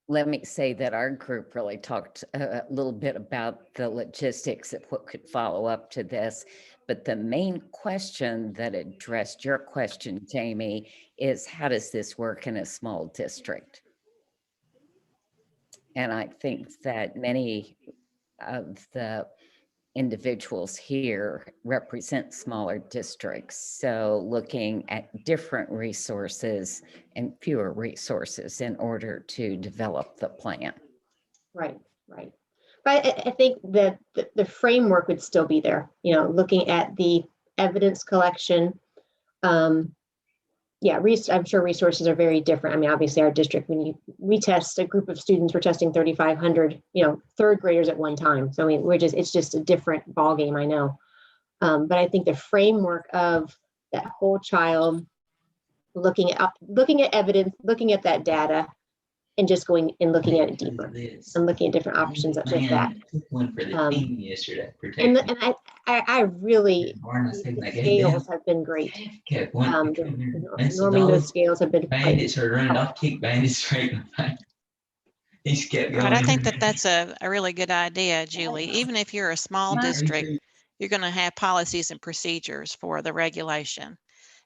let me say that our group really talked a little bit about the logistics of what could follow up to this. But the main question that addressed your question, Jamie, is how does this work in a small district? And I think that many of the individuals here represent smaller districts. So looking at different resources and fewer resources in order to develop the plan. Right. But I think that the framework would still be there, looking at the evidence collection. Yeah, I'm sure resources are very different. I mean, obviously our district, when we test a group of students, we're testing 3,500, 3rd graders at one time. So I mean, it's just a different ballgame, I know. But I think the framework of that whole child looking at evidence, looking at that data, and just going and looking at it deeper and looking at different options such as that. And I really, the scales have been great. Norming those scales have been quite But I think that that's a really good idea, Julie. Even if you're a small district, you're going to have policies and procedures for the regulation.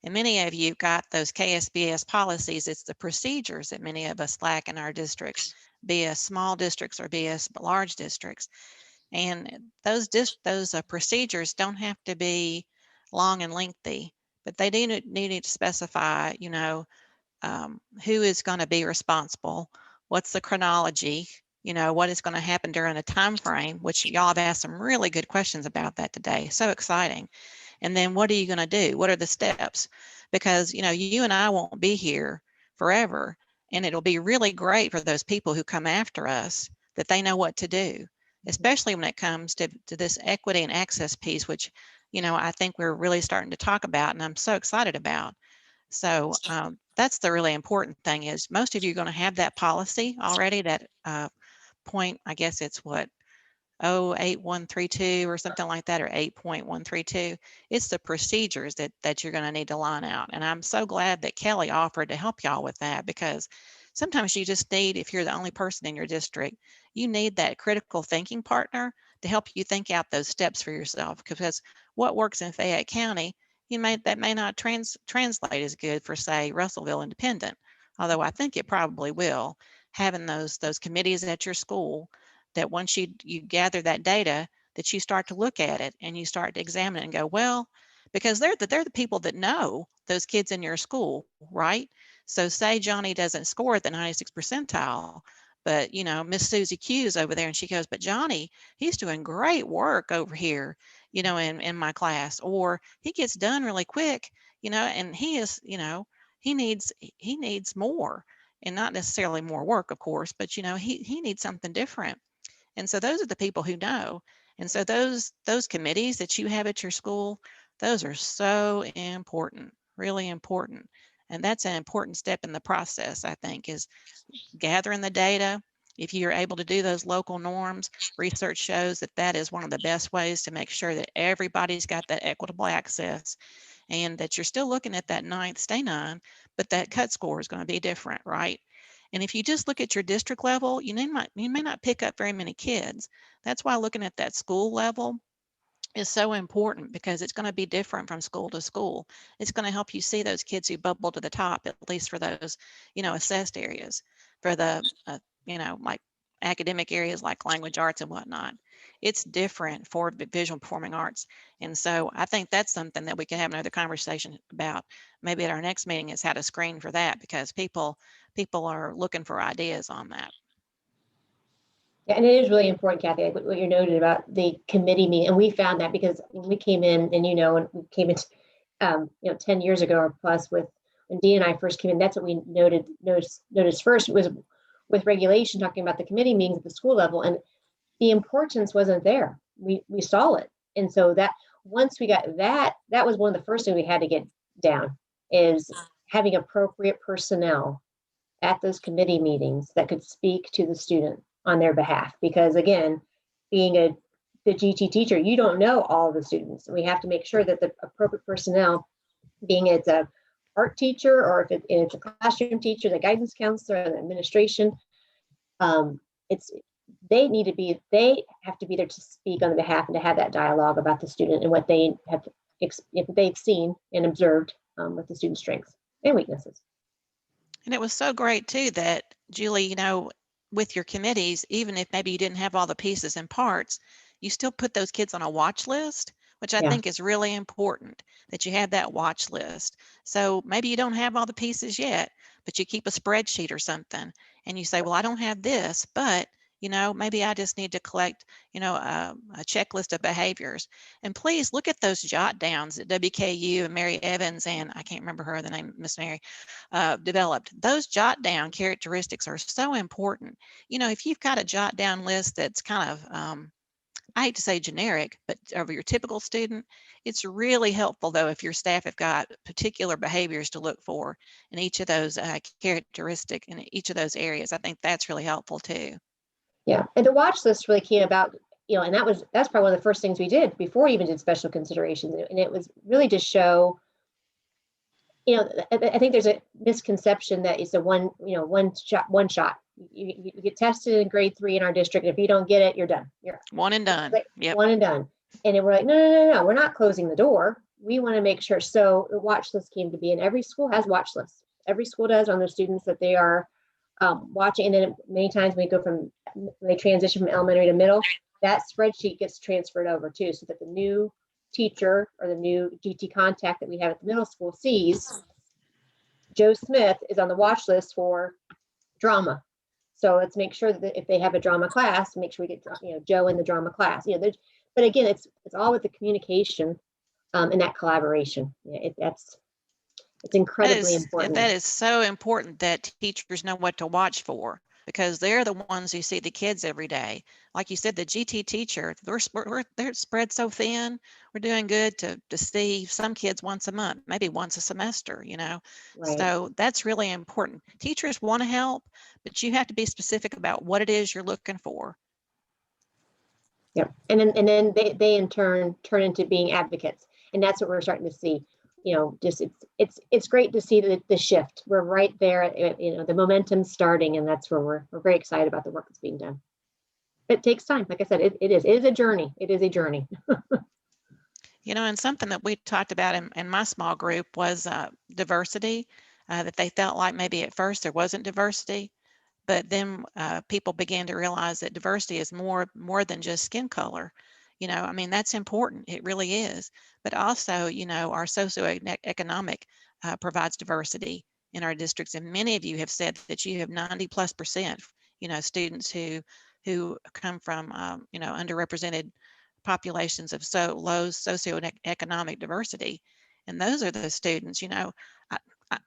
And many of you got those KSBS policies. It's the procedures that many of us lack in our districts, be as small districts or be as large districts. And those procedures don't have to be long and lengthy, but they do need to specify, you know, who is going to be responsible, what's the chronology, you know, what is going to happen during a time frame, which y'all have asked some really good questions about that today. So exciting. And then what are you going to do? What are the steps? Because, you know, you and I won't be here forever. And it'll be really great for those people who come after us that they know what to do, especially when it comes to this equity and access piece, which, you know, I think we're really starting to talk about and I'm so excited about. So that's the really important thing is most of you are going to have that policy already, that point, I guess it's what, 08132 or something like that, or 8.132. It's the procedures that you're going to need to line out. And I'm so glad that Kelly offered to help y'all with that, because sometimes you just need, if you're the only person in your district, you need that critical thinking partner to help you think out those steps for yourself, because what works in Fayette County, that may not translate as good for, say, Russellville Independent, although I think it probably will. Having those committees at your school, that once you gather that data, that you start to look at it and you start to examine it and go, well, because they're the people that know those kids in your school, right? So say Johnny doesn't score at the 96th percentile, but you know, Miss Susie Q's over there and she goes, but Johnny, he's doing great work over here, you know, in my class, or he gets done really quick, you know, and he is, you know, he needs more, and not necessarily more work, of course, but you know, he needs something different. And so those are the people who know. And so those committees that you have at your school, those are so important, really important. And that's an important step in the process, I think, is gathering the data. If you're able to do those local norms, research shows that that is one of the best ways to make sure that everybody's got that equitable access, and that you're still looking at that 9th, stay 9, but that cut score is going to be different, right? And if you just look at your district level, you may not pick up very many kids. That's why looking at that school level is so important, because it's going to be different from school to school. It's going to help you see those kids who bubble to the top, at least for those, you know, assessed areas. For the, you know, like academic areas like language arts and whatnot, it's different for visual performing arts. And so I think that's something that we can have another conversation about maybe at our next meeting, is how to screen for that, because people are looking for ideas on that. Yeah, and it is really important, Kathy, like what you noted about the committee meeting. And we found that because when we came in, and when we came in, 10 years ago or plus, when Dee and I first came in, that's what we noticed first was with regulation, talking about the committee meetings at the school level, and the importance wasn't there. We saw it. And so that once we got that was one of the first things we had to get down, is having appropriate personnel at those committee meetings that could speak to the student on their behalf. Because again, being the GT teacher, you don't know all the students. We have to make sure that the appropriate personnel, being it's a art teacher, or if it's a classroom teacher, the guidance counselor, the administration, they have to be there to speak on the behalf and to have that dialogue about the student and what they have, if they've seen and observed with the student's strengths and weaknesses. And it was so great too that, Julie, you know, with your committees, even if maybe you didn't have all the pieces and parts, you still put those kids on a watch list, which I think is really important, that you have that watch list. So maybe you don't have all the pieces yet, but you keep a spreadsheet or something, and you say, well, I don't have this, but you know, maybe I just need to collect, you know, a checklist of behaviors. And please look at those jot downs that WKU and Mary Evans, and I can't remember her other name, Miss Mary, developed. Those jot down characteristics are so important. You know, if you've got a jot down list that's kind of, I hate to say generic, but of your typical student, it's really helpful though if your staff have got particular behaviors to look for in each of those characteristic in each of those areas. I think that's really helpful too. Yeah, and the watch list really came about, and that's probably one of the first things we did before we even did special considerations, and it was really to show, I think there's a misconception that it's a one shot. You get tested in grade 3 in our district. And if you don't get it, you're done. You're one and done. Yep. One and done. And then we're like, no, we're not closing the door. We want to make sure. So the watch list came to be, and every school has watch lists. Every school does on their students that they are watching. And then many times when they transition from elementary to middle, that spreadsheet gets transferred over too, so that the new teacher or the new GT contact that we have at the middle school sees Joe Smith is on the watch list for drama. So let's make sure that if they have a drama class, make sure we get Joe in the drama class. But again, it's all with the communication and that collaboration. It's incredibly important. That is so important that teachers know what to watch for, because they're the ones who see the kids every day. Like you said, the GT teacher, they're spread so thin. We're doing good to see some kids once a month, maybe once a semester, Right. So that's really important. Teachers want to help, but you have to be specific about what it is you're looking for. Yep. And then they in turn into being advocates. And that's what we're starting to see. Just it's great to see the shift. We're right there, the momentum's starting, and that's where we're very excited about the work that's being done. It takes time. Like I said, it is a journey. It is a journey. And something that we talked about in my small group was diversity, that they felt like maybe at first there wasn't diversity, but then people began to realize that diversity is more than just skin color. That's important. It really is. But also, our socioeconomic provides diversity in our districts. And many of you have said that you have 90+%, students who come from, underrepresented populations of so low socioeconomic diversity. And those are the students, I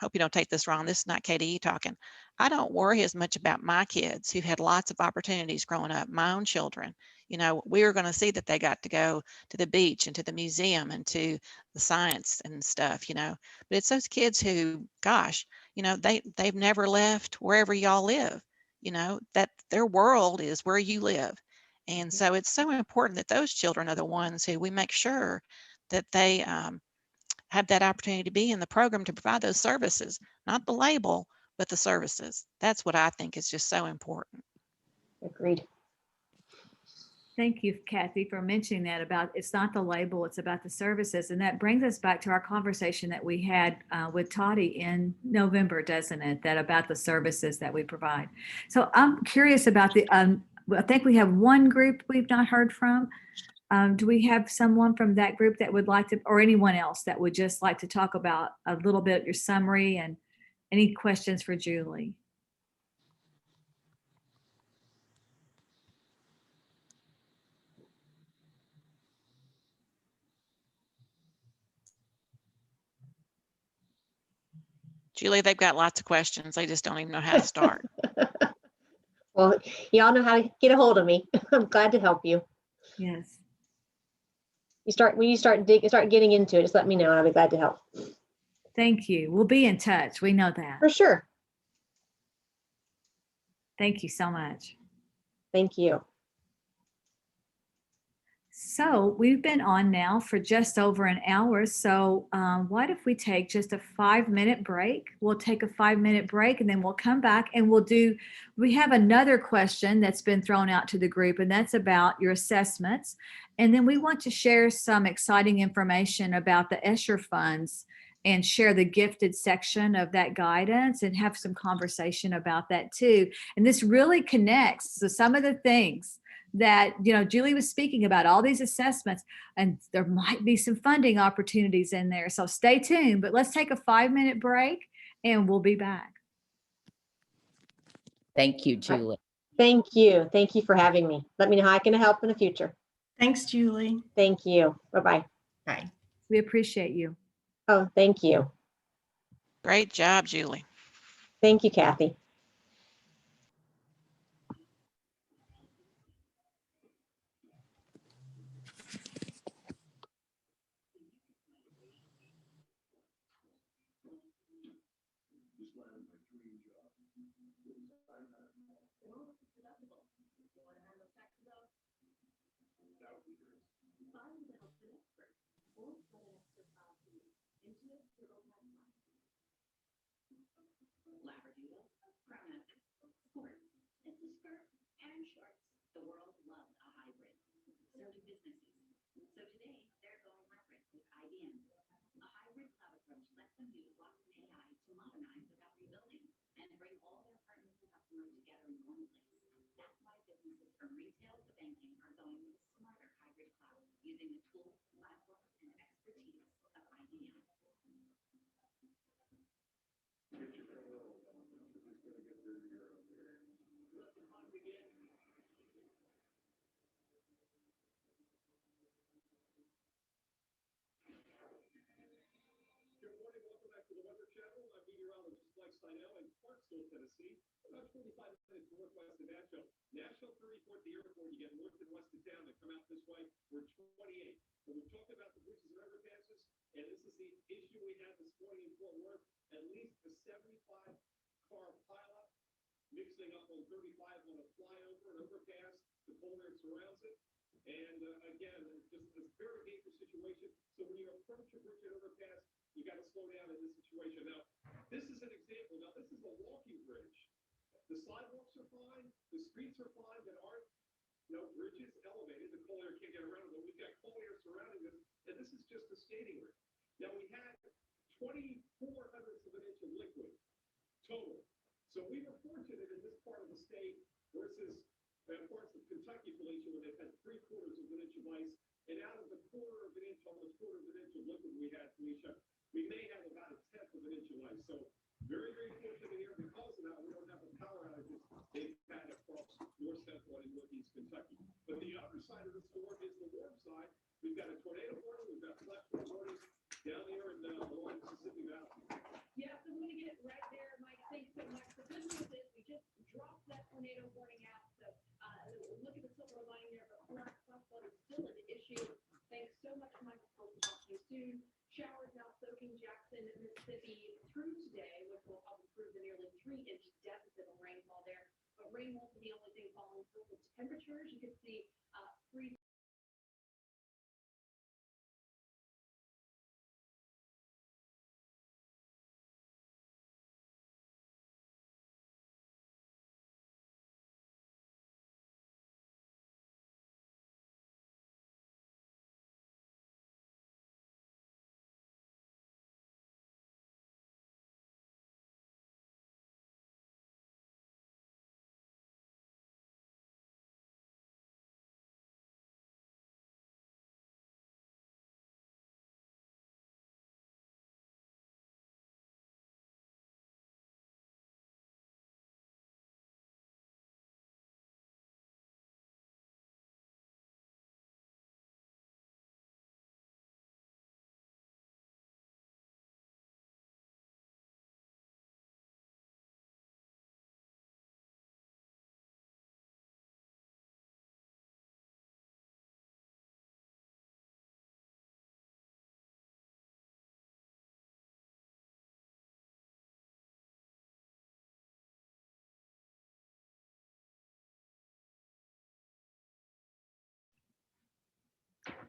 hope you don't take this wrong. This is not KDE talking. I don't worry as much about my kids who had lots of opportunities growing up, my own children. We were going to see that they got to go to the beach and to the museum and to the science and stuff, but it's those kids who, gosh, they've never left wherever y'all live, that their world is where you live. And so it's so important that those children are the ones who we make sure that they have that opportunity to be in the program to provide those services, not the label, but the services. That's what I think is just so important. Agreed. Thank you, Kathy, for mentioning that about it's not the label, it's about the services. And that brings us back to our conversation that we had with Toddy in November, doesn't it? That about the services that we provide. So I'm curious about I think we have one group we've not heard from. Do we have someone from that group that would like to, or anyone else that would just like to talk about a little bit your summary and any questions for Julie? Julie, they've got lots of questions. They just don't even know how to start. Well, y'all know how to get a hold of me. I'm glad to help you. Yes. When you start getting into it, just let me know and I'll be glad to help. Thank you. We'll be in touch. We know that. For sure. Thank you so much. Thank you. So we've been on now for just over an hour. So what if we take just a 5-minute break? We'll take a 5-minute break and then we'll come back and we have another question that's been thrown out to the group, and that's about your assessments. And then we want to share some exciting information about the ESSER funds and share the gifted section of that guidance and have some conversation about that too. And this really connects to some of the things that, Julie was speaking about, all these assessments, and there might be some funding opportunities in there. So stay tuned, but let's take a 5-minute break and we'll be back. Thank you, Julie. Thank you. Thank you for having me. Let me know how I can help in the future. Thanks, Julie. Thank you. Bye-bye. Bye. We appreciate you. Oh, thank you. Great job, Julie. Thank you, Kathy.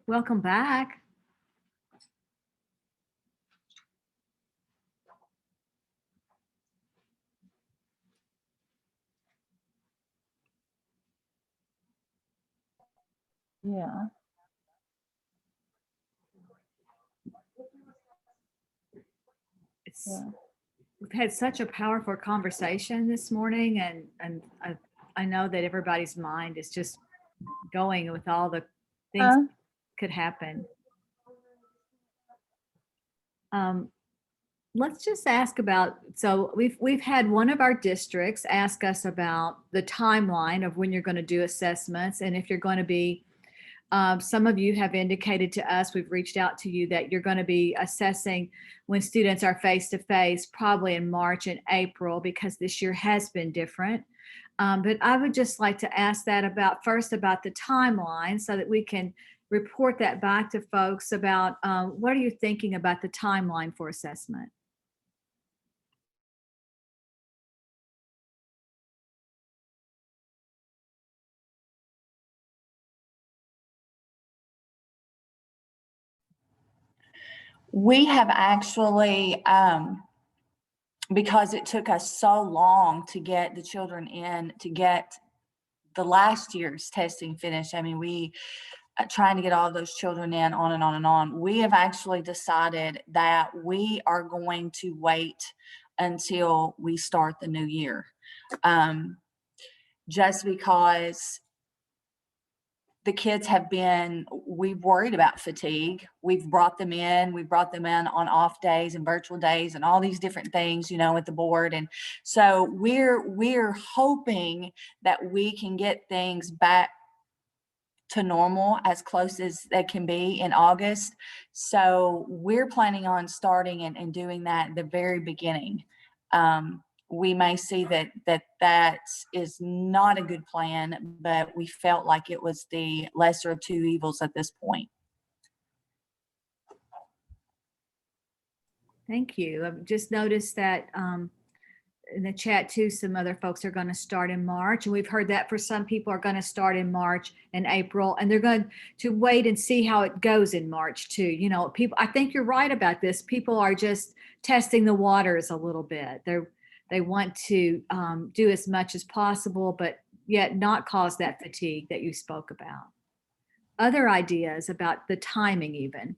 Welcome back. Yeah. It's, we've had such a powerful conversation this morning, and I know that everybody's mind is just going with all the things that could happen. Let's just ask about, so we've had one of our districts ask us about the timeline of when you're going to do assessments, and if you're going to be, some of you have indicated to us, we've reached out to you, that you're going to be assessing when students are face to face, probably in March and April, because this year has been different. But I would just like to ask that about the timeline, so that we can report that back to folks about what are you thinking about the timeline for assessment? We have actually, because it took us so long to get the children in, to get the last year's testing finished. I mean, we trying to get all those children in, on and on and on. We have actually decided that we are going to wait until we start the new year. Just because the kids have been, we've worried about fatigue. We've brought them in on off days and virtual days and all these different things, you know, with the board. And so we're hoping that we can get things back to normal as close as they can be in August. So we're planning on starting and doing that at the very beginning. We may see that is not a good plan, but we felt like it was the lesser of two evils at this point. Thank you. I've just noticed that in the chat too, some other folks are going to start in March. And we've heard that for some people are going to start in March and April, and they're going to wait and see how it goes in March too. You know, people, I think you're right about this. People are just testing the waters a little bit. They want to do as much as possible, but yet not cause that fatigue that you spoke about. Other ideas about the timing even?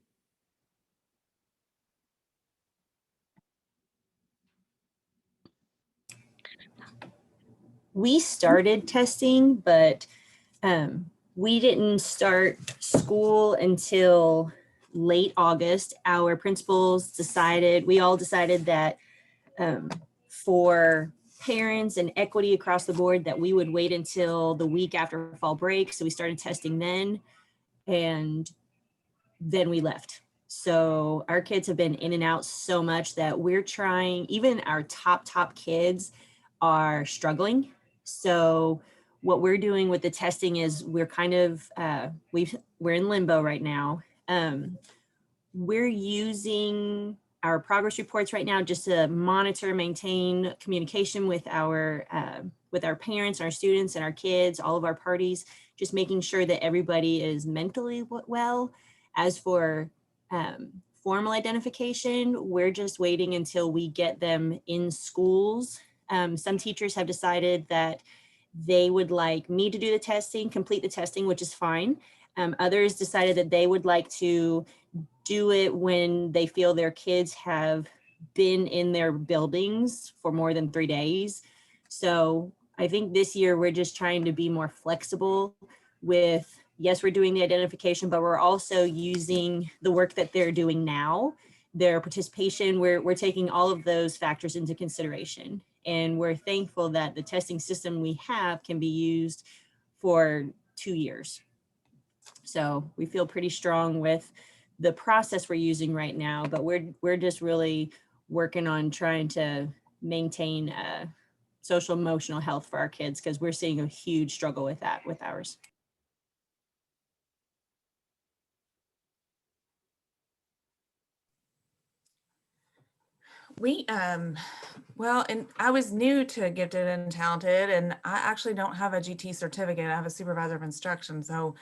We started testing, but we didn't start school until late August. Our principals decided, we all decided that for parents and equity across the board, that we would wait until the week after fall break. So we started testing then, and then we left. So our kids have been in and out so much that we're trying, even our top kids are struggling. So what we're doing with the testing is we're kind of, we're in limbo right now. We're using our progress reports right now just to monitor, maintain communication with our parents, our students, and our kids, all of our parties, just making sure that everybody is mentally well. As for formal identification, we're just waiting until we get them in schools. Some teachers have decided that they would like me to do the testing, complete the testing, which is fine. Others decided that they would like to do it when they feel their kids have been in their buildings for more than 3 days. So I think this year we're just trying to be more flexible with, yes, we're doing the identification, but we're also using the work that they're doing now, their participation. We're taking all of those factors into consideration. And we're thankful that the testing system we have can be used for 2 years. So we feel pretty strong with the process we're using right now, but we're just really working on trying to maintain social emotional health for our kids, because we're seeing a huge struggle with that with ours. We, well, and I was new to Gifted and Talented, and I actually don't have a GT certificate. I have a supervisor of instruction. So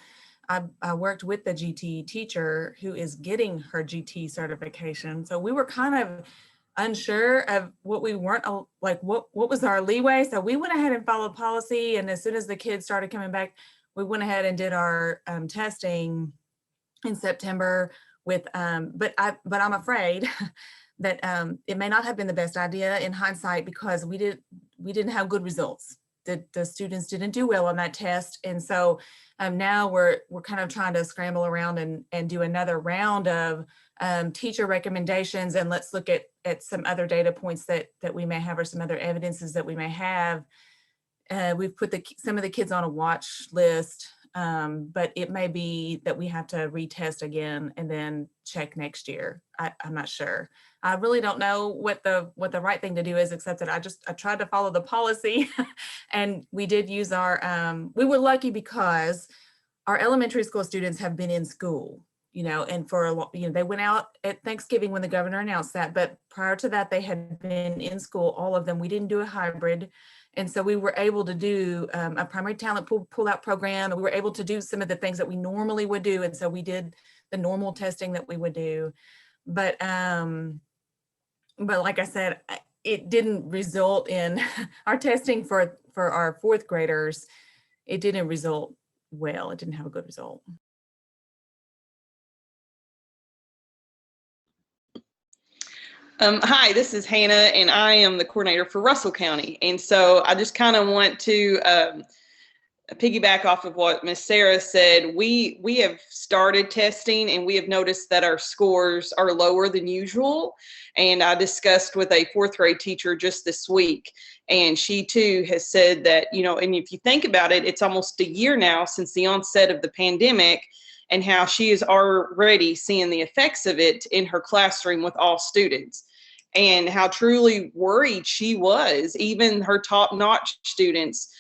I worked with the GT teacher who is getting her GT certification. So we were kind of unsure of what we weren't, like what was our leeway. So we went ahead and followed policy. And as soon as the kids started coming back, we went ahead and did our testing in September with, but I'm afraid that it may not have been the best idea in hindsight, because we didn't have good results. The students didn't do well on that test. And so now we're kind of trying to scramble around and do another round of teacher recommendations. And let's look at some other data points that we may have, or some other evidences that we may have. We've put some of the kids on a watch list, but it may be that we have to retest again and then check next year. I'm not sure. I really don't know what the right thing to do is, except that I tried to follow the policy. And we did use we were lucky because our elementary school students have been in school, you know, and they went out at Thanksgiving when the governor announced that, but prior to that, they had been in school, all of them. We didn't do a hybrid. And so we were able to do a primary talent pull-out program, and we were able to do some of the things that we normally would do. And so we did the normal testing that we would do. but like I said, it didn't result in our testing for our fourth graders. It didn't result well. It didn't have a good result. Hi, this is Hannah, and I am the coordinator for Russell County. And so I just kind of want to piggyback off of what Miss Sarah said. We have started testing, and we have noticed that our scores are lower than usual. And I discussed with a fourth grade teacher just this week, and she too has said that, you know, and if you think about it, it's almost a year now since the onset of the pandemic, and how she is already seeing the effects of it in her classroom with all students, and how truly worried she was. Even her top-notch students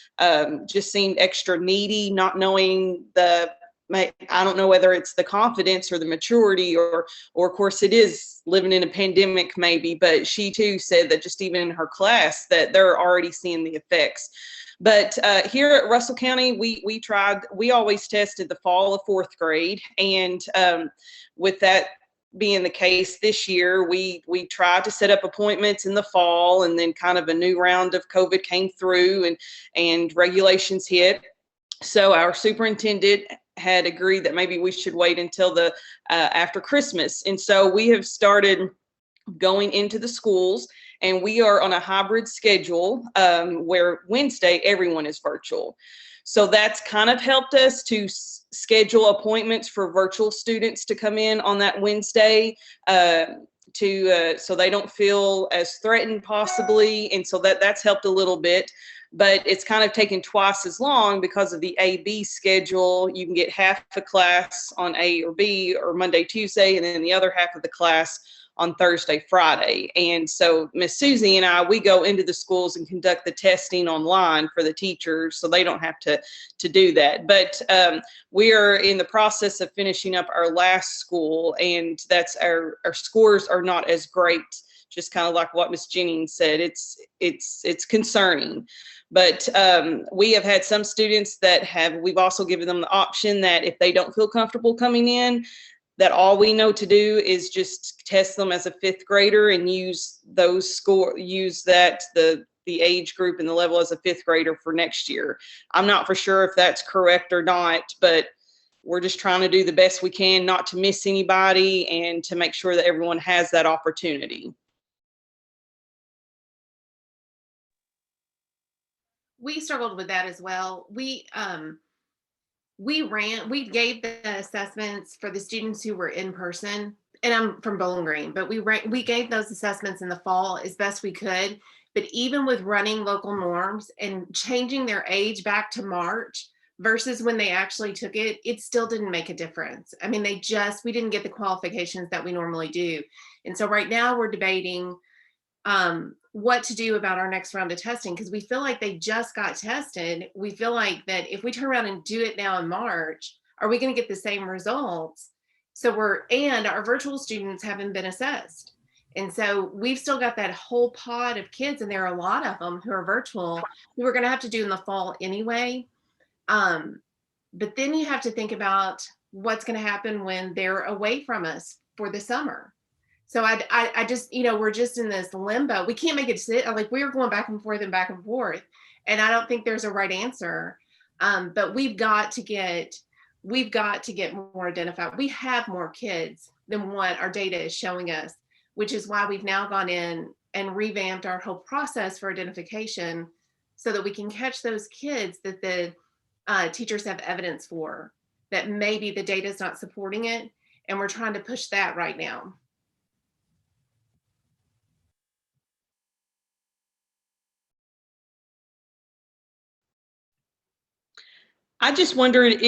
just seemed extra needy, not knowing I don't know whether it's the confidence or the maturity, or of course it is living in a pandemic maybe, but she too said that just even in her class that they're already seeing the effects. But here at Russell County, we always tested the fall of fourth grade. And with that being the case this year, we tried to set up appointments in the fall, and then kind of a new round of COVID came through, and regulations hit. So our superintendent had agreed that maybe we should wait until the after Christmas. And so we have started going into the schools, and we are on a hybrid schedule where Wednesday everyone is virtual. So that's kind of helped us to schedule appointments for virtual students to come in on that Wednesday so they don't feel as threatened possibly. And so that's helped a little bit. But it's kind of taken twice as long because of the A-B schedule. You can get half a class on A or B or Monday, Tuesday, and then the other half of the class on Thursday, Friday. And so Miss Susie and I, we go into the schools and conduct the testing online for the teachers, so they don't have to do that. But we are in the process of finishing up our last school, and that's our scores are not as great. Just kind of like what Miss Jennings said, it's concerning. But we have had some students we've also given them the option that if they don't feel comfortable coming in, that all we know to do is just test them as a fifth grader and use the age group and the level as a fifth grader for next year. I'm not for sure if that's correct or not, but we're just trying to do the best we can not to miss anybody and to make sure that everyone has that opportunity. We struggled with that as well. We gave the assessments for the students who were in person, and I'm from Bowling Green, but we gave those assessments in the fall as best we could. But even with running local norms and changing their age back to March versus when they actually took it, it still didn't make a difference. I mean, we didn't get the qualifications that we normally do. And so right now we're debating what to do about our next round of testing, because we feel like they just got tested. We feel like that if we turn around and do it now in March, are we going to get the same results? And our virtual students haven't been assessed. And so we've still got that whole pod of kids, and there are a lot of them who are virtual, who we're going to have to do in the fall anyway. But then you have to think about what's going to happen when they're away from us for the summer. So I just, we're just in this limbo. We can't make it sit. Like, we're going back and forth and back and forth. And I don't think there's a right answer. But we've got to get more identified. We have more kids than what our data is showing us, which is why we've now gone in and revamped our whole process for identification so that we can catch those kids that the teachers have evidence for, that maybe the data is not supporting it. And we're trying to push that right now. I just wondered,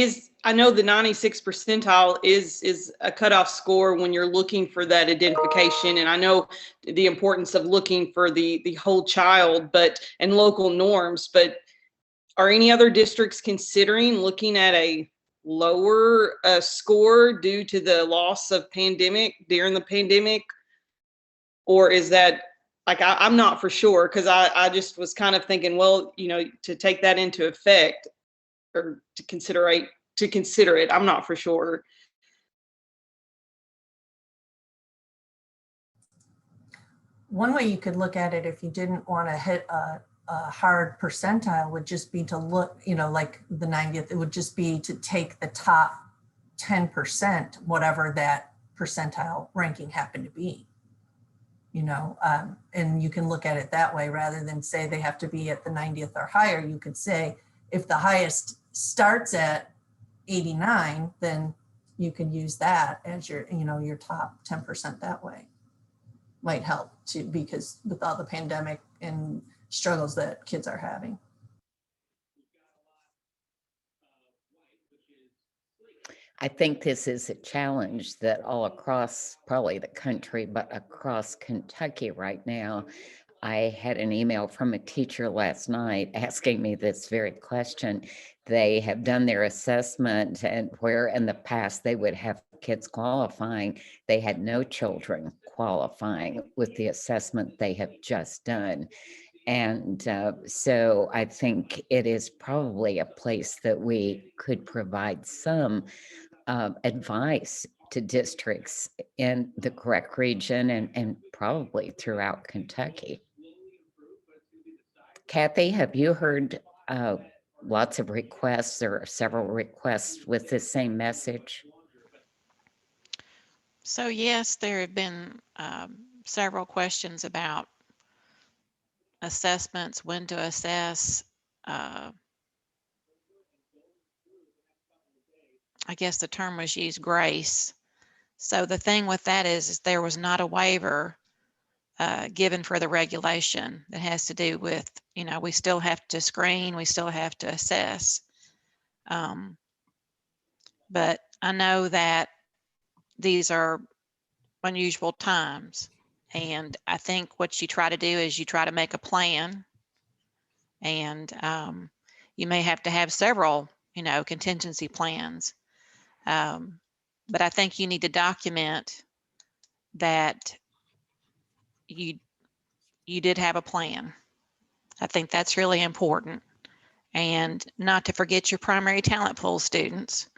I know the 96th percentile is a cutoff score when you're looking for that identification. And I know the importance of looking for the whole child, and local norms, but are any other districts considering looking at a lower score due to the loss of during the pandemic? Or is that, like, I'm not for sure, because I just was kind of thinking, well, to take that into effect, or to consider it, I'm not for sure. one way you could look at it if you didn't want to hit a hard percentile would just be to look, like the 90th, it would just be to take the top 10%, whatever that percentile ranking happened to be. And you can look at it that way rather than say they have to be at the 90th or higher. You could say if the highest starts at 89, then you could use that as your, your top 10% that way. Might help too, because with all the pandemic and struggles that kids are having. I think this is a challenge that all across probably the country, but across Kentucky right now. I had an email from a teacher last night asking me this very question. They have done their assessment, and where in the past they would have kids qualifying, they had no children qualifying with the assessment they have just done. And so I think it is probably a place that we could provide some advice to districts in the correct region and probably throughout Kentucky. Kathy, have you heard lots of requests or several requests with the same message? So yes, there have been several questions about assessments, when to assess. I guess the term was used, grace. So the thing with that is there was not a waiver given for the regulation that has to do with, we still have to screen, we still have to assess. But I know that these are unusual times. And I think what you try to do is you try to make a plan, and you may have to have several, contingency plans. But I think you need to document that you did have a plan. I think that's really important. And not to forget your primary talent pool students.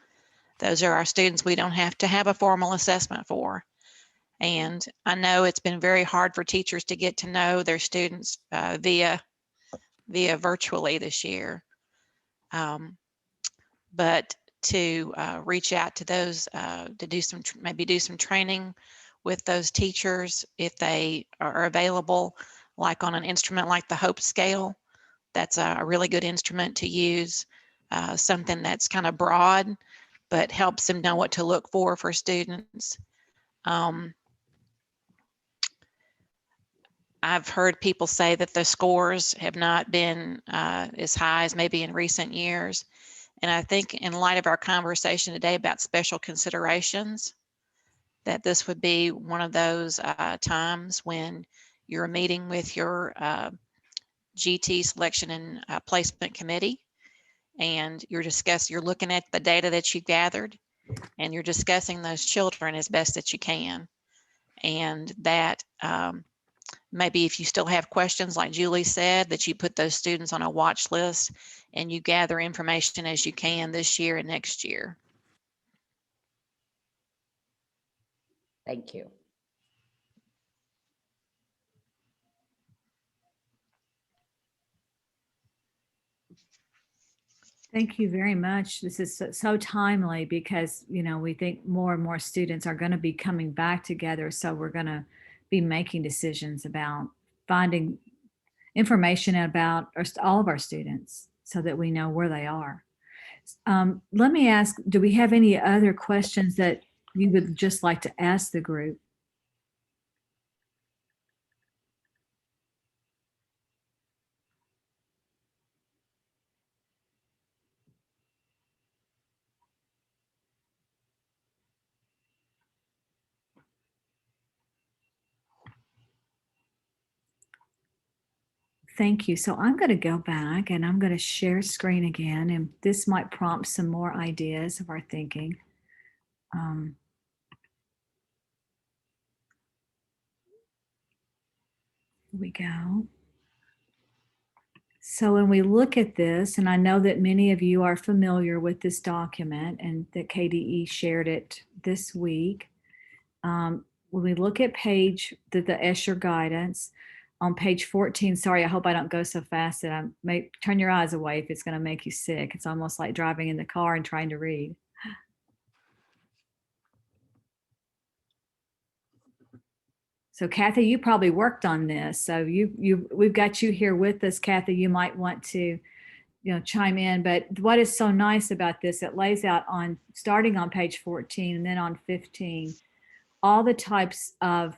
Those are our students we don't have to have a formal assessment for. And I know it's been very hard for teachers to get to know their students via virtually this year. But to reach out to those, to do maybe do some training with those teachers if they are available, like on an instrument like the Hope Scale. That's a really good instrument to use, something that's kind of broad, but helps them know what to look for students. I've heard people say that the scores have not been as high as maybe in recent years. And I think in light of our conversation today about special considerations, that this would be one of those times when you're meeting with your GT selection and placement committee, and you're looking at the data that you gathered, and you're discussing those children as best that you can. And that maybe if you still have questions, like Julie said, that you put those students on a watch list and you gather information as you can this year and next year. Thank you. Thank you very much. This is so timely because, we think more and more students are going to be coming back together. So we're going to be making decisions about finding information about all of our students so that we know where they are. Let me ask, do we have any other questions that you would just like to ask the group? Thank you. So I'm going to go back and I'm going to share screen again, and this might prompt some more ideas of our thinking. Here we go. So when we look at this, and I know that many of you are familiar with this document and that KDE shared it this week, when we look at the Escher guidance on page 14, sorry, I hope I don't go so fast that I may turn your eyes away if it's going to make you sick. It's almost like driving in the car and trying to read. So Kathy, you probably worked on this. So we've got you here with us, Kathy. You might want to, chime in. But what is so nice about this, it lays out starting on page 14 and then on 15, all the types of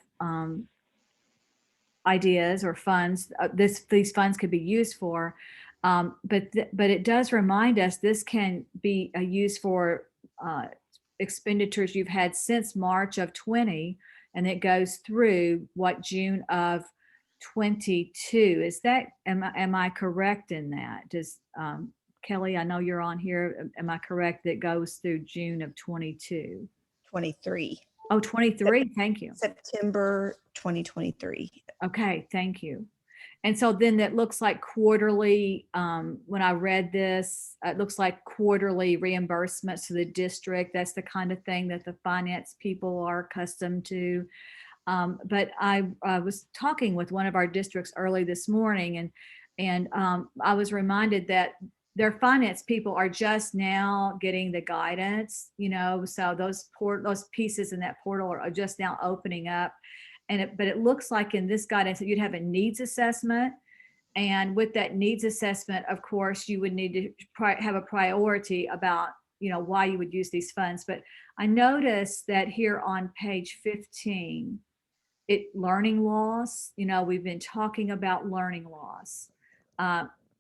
ideas or funds these funds could be used for. But it does remind us this can be used for expenditures you've had since March of 20, and it goes through June of 22. Is that, am I correct in that? Does Kelly, I know you're on here. Am I correct that it goes through June of 22? 23. Oh, 23. Thank you. September 2023. Okay, thank you. And so then that looks like quarterly, when I read this, it looks like quarterly reimbursements to the district. That's the kind of thing that the finance people are accustomed to. But I was talking with one of our districts early this morning, and I was reminded that their finance people are just now getting the guidance, so those pieces in that portal are just now opening up. But it looks like in this guidance that you'd have a needs assessment. And with that needs assessment, of course, you would need to have a priority about, why you would use these funds. But I noticed that here on page 15, learning loss, we've been talking about learning loss,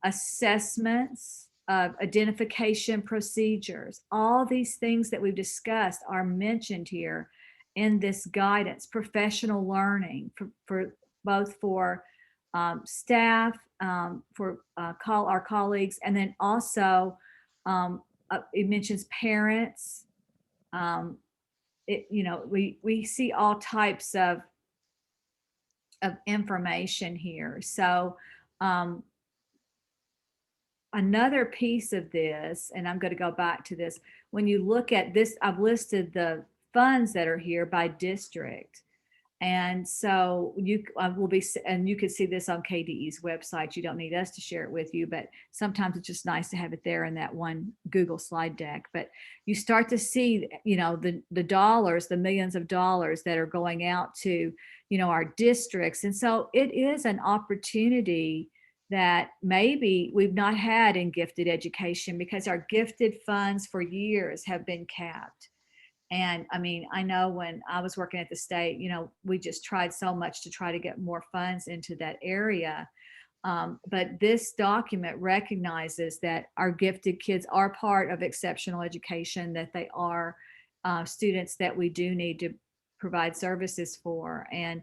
assessments, identification procedures, all these things that we've discussed are mentioned here in this guidance. Professional learning for both for staff, for our colleagues, and then also it mentions parents. We see all types of information here. So another piece of this, and I'm going to go back to this, when you look at this, I've listed the funds that are here by district. And so you can see this on KDE's website. You don't need us to share it with you, but sometimes it's just nice to have it there in that one Google slide deck. But you start to see, the dollars, the millions of dollars that are going out to, our districts. And so it is an opportunity that maybe we've not had in gifted education, because our gifted funds for years have been capped. And I mean, I know when I was working at the state, we just tried so much to try to get more funds into that area. But this document recognizes that our gifted kids are part of exceptional education, that they are students that we do need to provide services for. And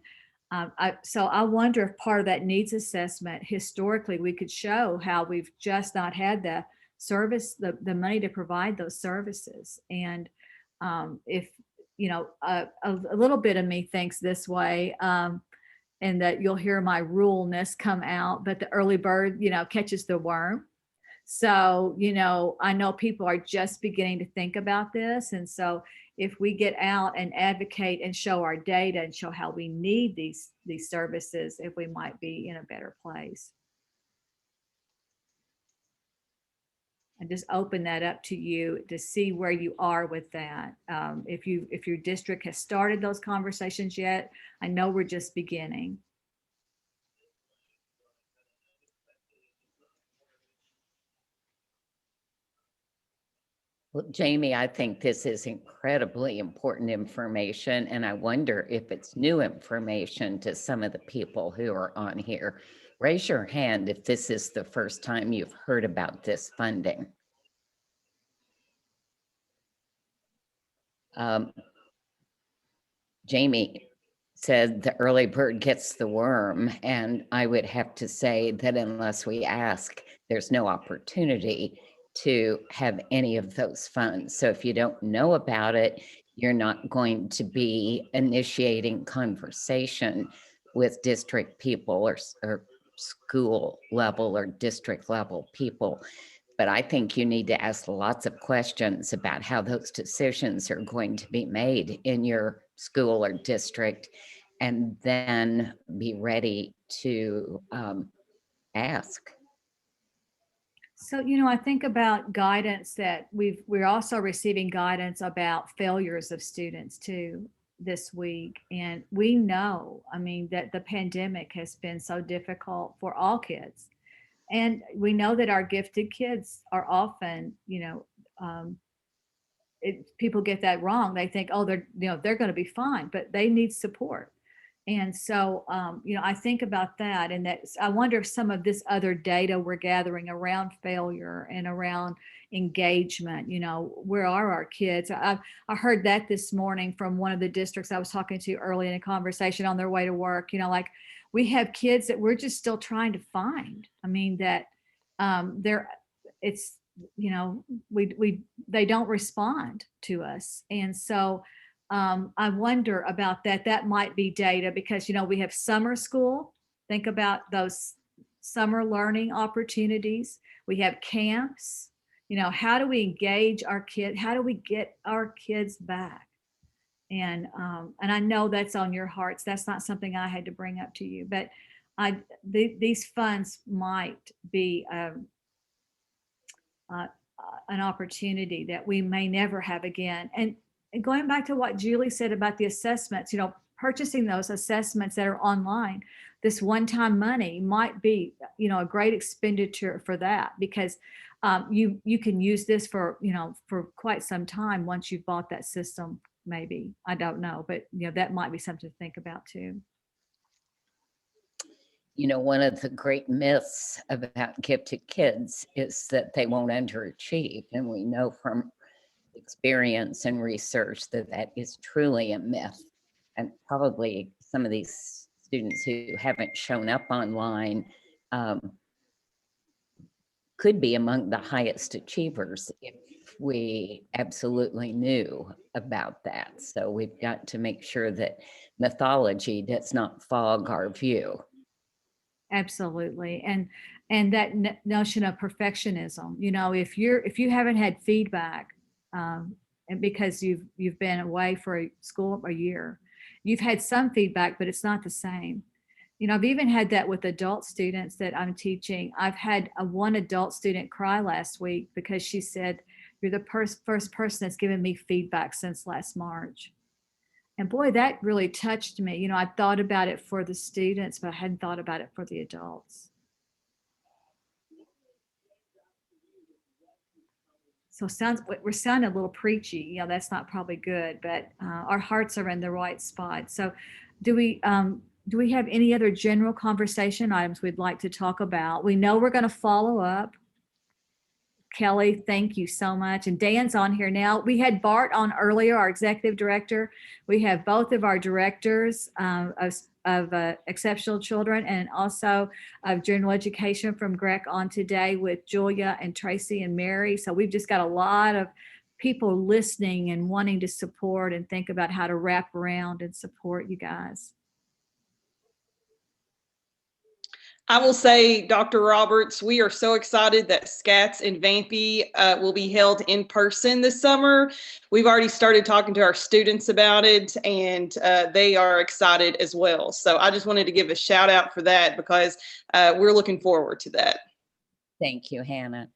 so I wonder if part of that needs assessment, historically, we could show how we've just not had the service, the money to provide those services. And if, a little bit of me thinks this way, and that you'll hear my ruralness come out, but the early bird, catches the worm. So, I know people are just beginning to think about this. And so if we get out and advocate and show our data and show how we need these services, if we might be in a better place. And just open that up to you to see where you are with that. If your district has started those conversations yet, I know we're just beginning. Well, Jamie, I think this is incredibly important information, and I wonder if it's new information to some of the people who are on here. Raise your hand if this is the first time you've heard about this funding. Jamie said the early bird gets the worm, and I would have to say that unless we ask, there's no opportunity to have any of those funds. So if you don't know about it, you're not going to be initiating conversation with district people or school level or district level people But I think you need to ask lots of questions about how those decisions are going to be made in your school or district, and then be ready to ask. So, you know, I think about guidance that we're also receiving guidance about failures of students too this week. And we know, I mean, that the pandemic has been so difficult for all kids. And we know that our gifted kids are often, people get that wrong. They think, oh, they're going to be fine, but they need support. And so, I think about that, and that I wonder if some of this other data we're gathering around failure and around engagement, where are our kids? I heard that this morning from one of the districts I was talking to early in a conversation on their way to work. Like we have kids that we're just still trying to find. I mean, that it's, they don't respond to us. And so, I wonder about that. That might be data because, we have summer school. Think about those summer learning opportunities. We have camps. How do we engage our kids? How do we get our kids back? And I know that's on your hearts. That's not something I had to bring up to you, but these funds might be an opportunity that we may never have again. And going back to what Julie said about the assessments, purchasing those assessments that are online, this one-time money might be, a great expenditure for that, because you can use this for, for quite some time once you've bought that system, maybe. I don't know, but that might be something to think about too. One of the great myths about gifted kids is that they won't underachieve. And we know from experience and research that that is truly a myth. And probably some of these students who haven't shown up online could be among the highest achievers if we absolutely knew about that. So we've got to make sure that mythology does not fog our view. Absolutely. And that notion of perfectionism, if you haven't had feedback, and because you've been away for school a year, you've had some feedback, but it's not the same. I've even had that with adult students that I'm teaching. I've had one adult student cry last week because she said, "You're the first person that's given me feedback since last March." And boy, that really touched me. I thought about it for the students, but I hadn't thought about it for the adults. So we're sounding a little preachy. That's not probably good, but our hearts are in the right spot. So do we have any other general conversation items we'd like to talk about? We know we're going to follow up. Kelly, thank you so much. And Dan's on here now. We had Bart on earlier, our executive director. We have both of our directors of exceptional children and also of general education from GREC on today with Julia and Tracy and Mary. So we've just got a lot of people listening and wanting to support and think about how to wrap around and support you guys. I will say, Dr. Roberts, we are so excited that SCATS in Vampy will be held in person this summer. We've already started talking to our students about it, and they are excited as well. So I just wanted to give a shout out for that because we're looking forward to that. Thank you, Hannah.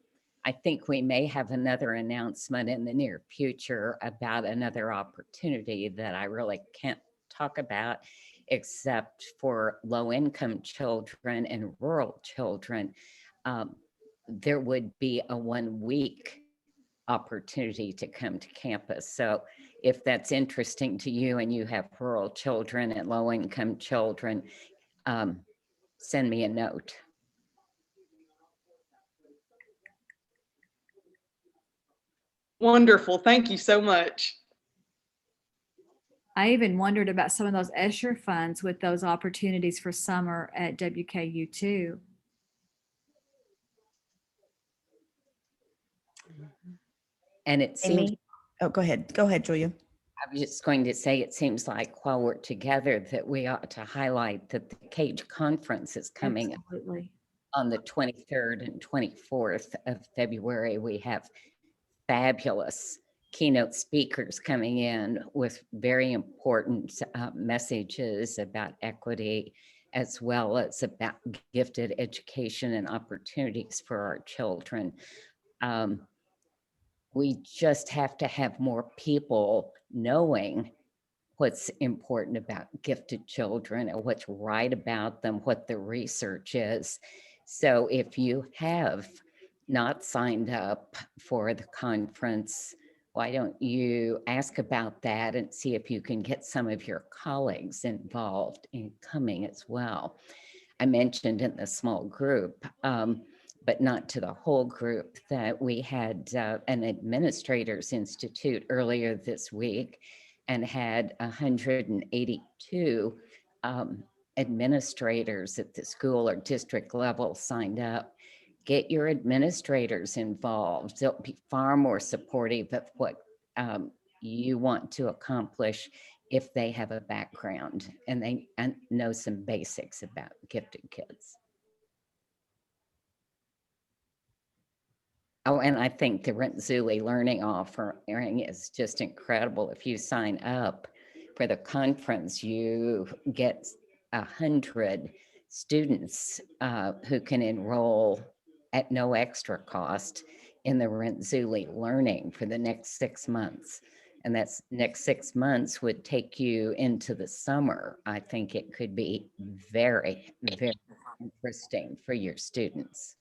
I think we may have another announcement in the near future about another opportunity that I really can't talk about, except for low-income children and rural children. There would be a 1-week opportunity to come to campus. So if that's interesting to you and you have rural children and low-income children, send me a note. Wonderful. Thank you so much. I even wondered about some of those ESSER funds with those opportunities for summer at WKU too. And it seems, oh, go ahead, Julia. I was just going to say, it seems like while we're together that we ought to highlight that the CAGE conference is coming Absolutely. On the 23rd and 24th of February, we have fabulous keynote speakers coming in with very important messages about equity, as well as about gifted education and opportunities for our children. We just have to have more people knowing what's important about gifted children and what's right about them, what the research is. So if you have not signed up for the conference, why don't you ask about that and see if you can get some of your colleagues involved in coming as well. I mentioned in the small group, but not to the whole group, that we had an administrators institute earlier this week and had 182 administrators at the school or district level signed up. Get your administrators involved. They'll be far more supportive of what you want to accomplish if they have a background and they know some basics about gifted kids. Oh, and I think the Rent-Zuli learning offering is just incredible. If you sign up for the conference, you get 100 students who can enroll at no extra cost in the Rent-Zuli learning for the next 6 months. And that's next 6 months would take you into the summer. I think it could be very, very interesting for your students.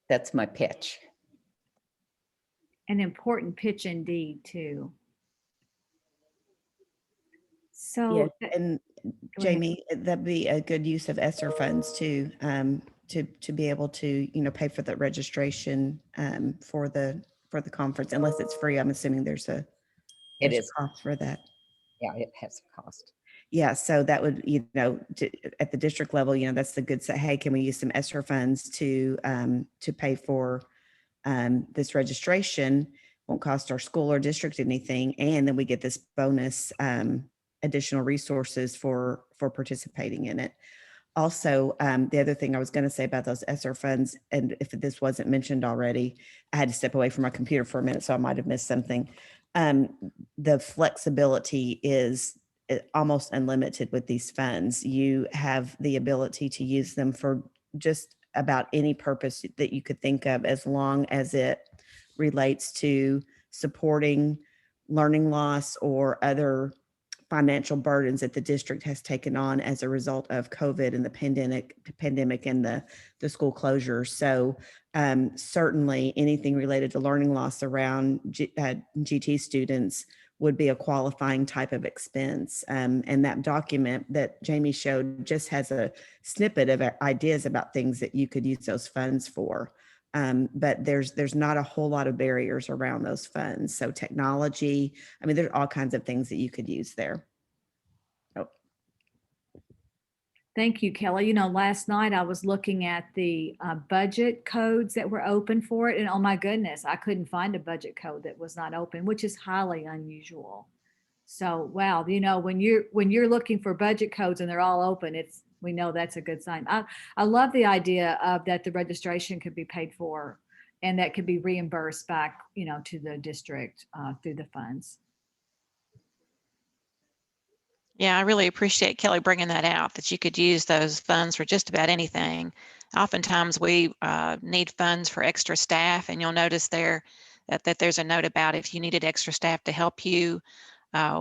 That's my pitch. An important pitch indeed, too. So, Yeah, and go ahead. Jamie, that'd be a good use of ESSER funds too, to be able to, pay for the registration for the conference, unless it's free. I'm assuming there's a cost for that. Yeah, it has a cost. Yeah, so that would, at the district level, that's the good say, hey, can we use some ESSER funds to pay for this registration? Won't cost our school or district anything, and then we get this bonus additional resources for participating in it. Also, the other thing I was going to say about those ESSER funds, and if this wasn't mentioned already, I had to step away from my computer for a minute, so I might have missed something. The flexibility is almost unlimited with these funds. You have the ability to use them for just about any purpose that you could think of, as long as it relates to supporting learning loss or other financial burdens that the district has taken on as a result of COVID and the pandemic and the school closures. So certainly anything related to learning loss around GT students would be a qualifying type of expense. And that document that Jamie showed just has a snippet of ideas about things that you could use those funds for. But there's not a whole lot of barriers around those funds. So technology, there's all kinds of things that you could use there. Oh. Thank you, Kelly. Last night I was looking at the budget codes that were open for it, and oh my goodness, I couldn't find a budget code that was not open, which is highly unusual. So, wow, when you're looking for budget codes and they're all open, we know that's a good sign. I love the idea of that the registration could be paid for and that could be reimbursed back, to the district through the funds. Yeah, I really appreciate Kelly bringing that out, that you could use those funds for just about anything. Oftentimes we need funds for extra staff, and you'll notice there that there's a note about if you needed extra staff to help you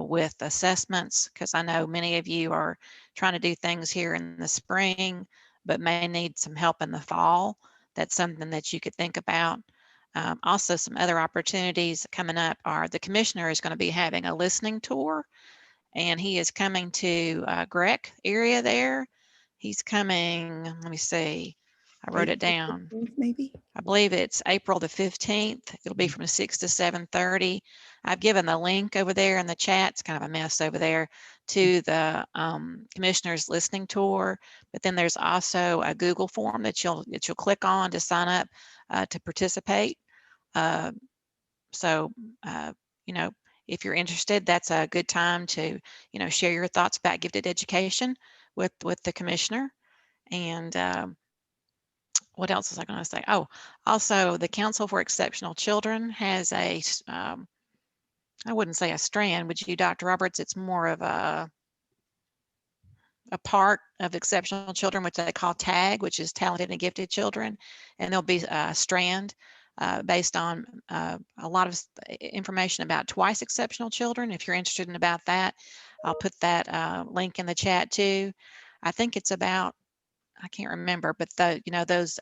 with assessments, because I know many of you are trying to do things here in the spring, but may need some help in the fall. That's something that you could think about. Also, some other opportunities coming up are the commissioner is going to be having a listening tour, and he is coming to Grec area there. He's coming, let me see, I wrote it down. Maybe. I believe it's April the 15th. It'll be from 6 to 7:30. I've given the link over there in the chat. It's kind of a mess over there, to the commissioner's listening tour. But then there's also a Google form that you'll click on to sign up to participate. So, if you're interested, that's a good time to, share your thoughts about gifted education with the commissioner. And what else was I going to say? Oh, also the Council for Exceptional Children has a, I wouldn't say a strand, would you, Dr. Roberts? It's more of a part of exceptional children, which they call TAG, which is talented and gifted children. And there'll be a strand based on a lot of information about twice exceptional children. If you're interested in about that, I'll put that link in the chat too. I think it's about, I can't remember, but those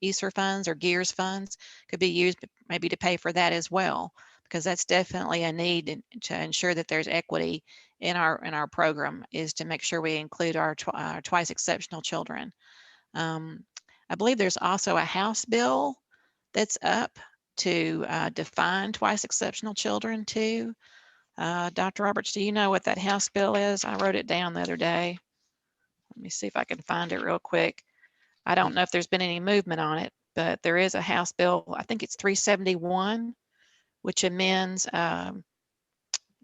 ESSER funds or GEARS funds could be used maybe to pay for that as well, because that's definitely a need to ensure that there's equity in our program, is to make sure we include our twice exceptional children. I believe there's also a House bill that's up to define twice exceptional children too. Dr. Roberts, do you know what that House bill is? I wrote it down the other day. Let me see if I can find it real quick. I don't know if there's been any movement on it, but there is a House bill, I think it's 371, which amends KRS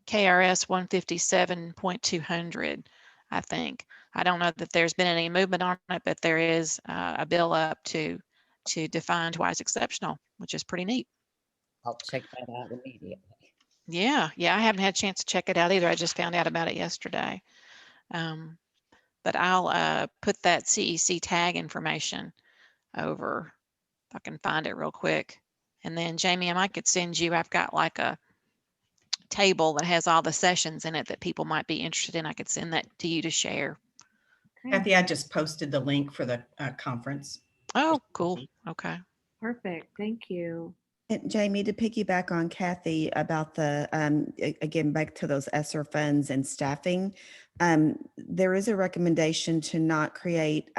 157.200, I think. I don't know that there's been any movement on it, but there is a bill up to define twice exceptional, which is pretty neat. I'll check that out immediately. Yeah, I haven't had a chance to check it out either. I just found out about it yesterday. But I'll put that CEC tag information over if I can find it real quick. And then Jamie, I could send you, I've got like a table that has all the sessions in it that people might be interested in. I could send that to you to share. Kathy, I just posted the link for the conference. Oh, cool. Okay. Perfect. Thank you. And Jamie, to piggyback on Kathy about the, again, back to those ESSER funds and staffing, there is a recommendation to not create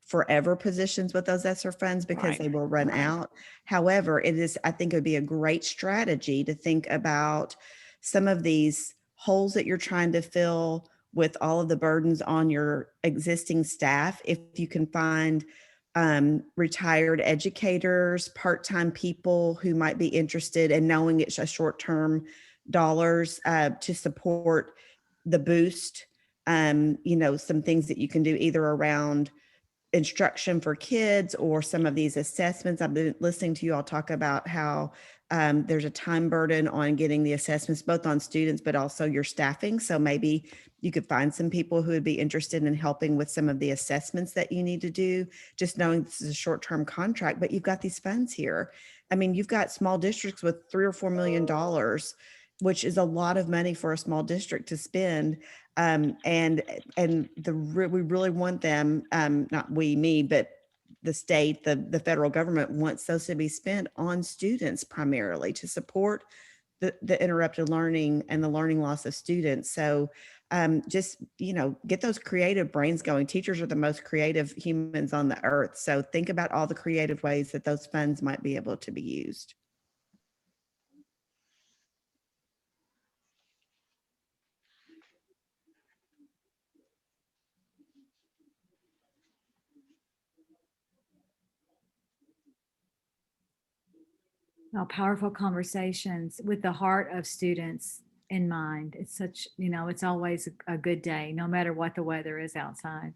forever positions with those ESSER funds because they will run out. However, I think it would be a great strategy to think about some of these holes that you're trying to fill with all of the burdens on your existing staff. If you can find retired educators, part-time people who might be interested in knowing it's a short-term dollars to support the boost. Some things that you can do either around instruction for kids or some of these assessments. I've been listening to you all talk about how there's a time burden on getting the assessments, both on students, but also your staffing. So maybe you could find some people who would be interested in helping with some of the assessments that you need to do, just knowing this is a short-term contract, but you've got these funds here. I mean, you've got small districts with $3 or $4 million, which is a lot of money for a small district to spend. We really want them, not we, me, but the state, the federal government wants those to be spent on students primarily to support the interrupted learning and the learning loss of students. So just, get those creative brains going. Teachers are the most creative humans on the earth. So think about all the creative ways that those funds might be able to be used. Powerful conversations with the heart of students in mind. It's such, it's always a good day, no matter what the weather is outside.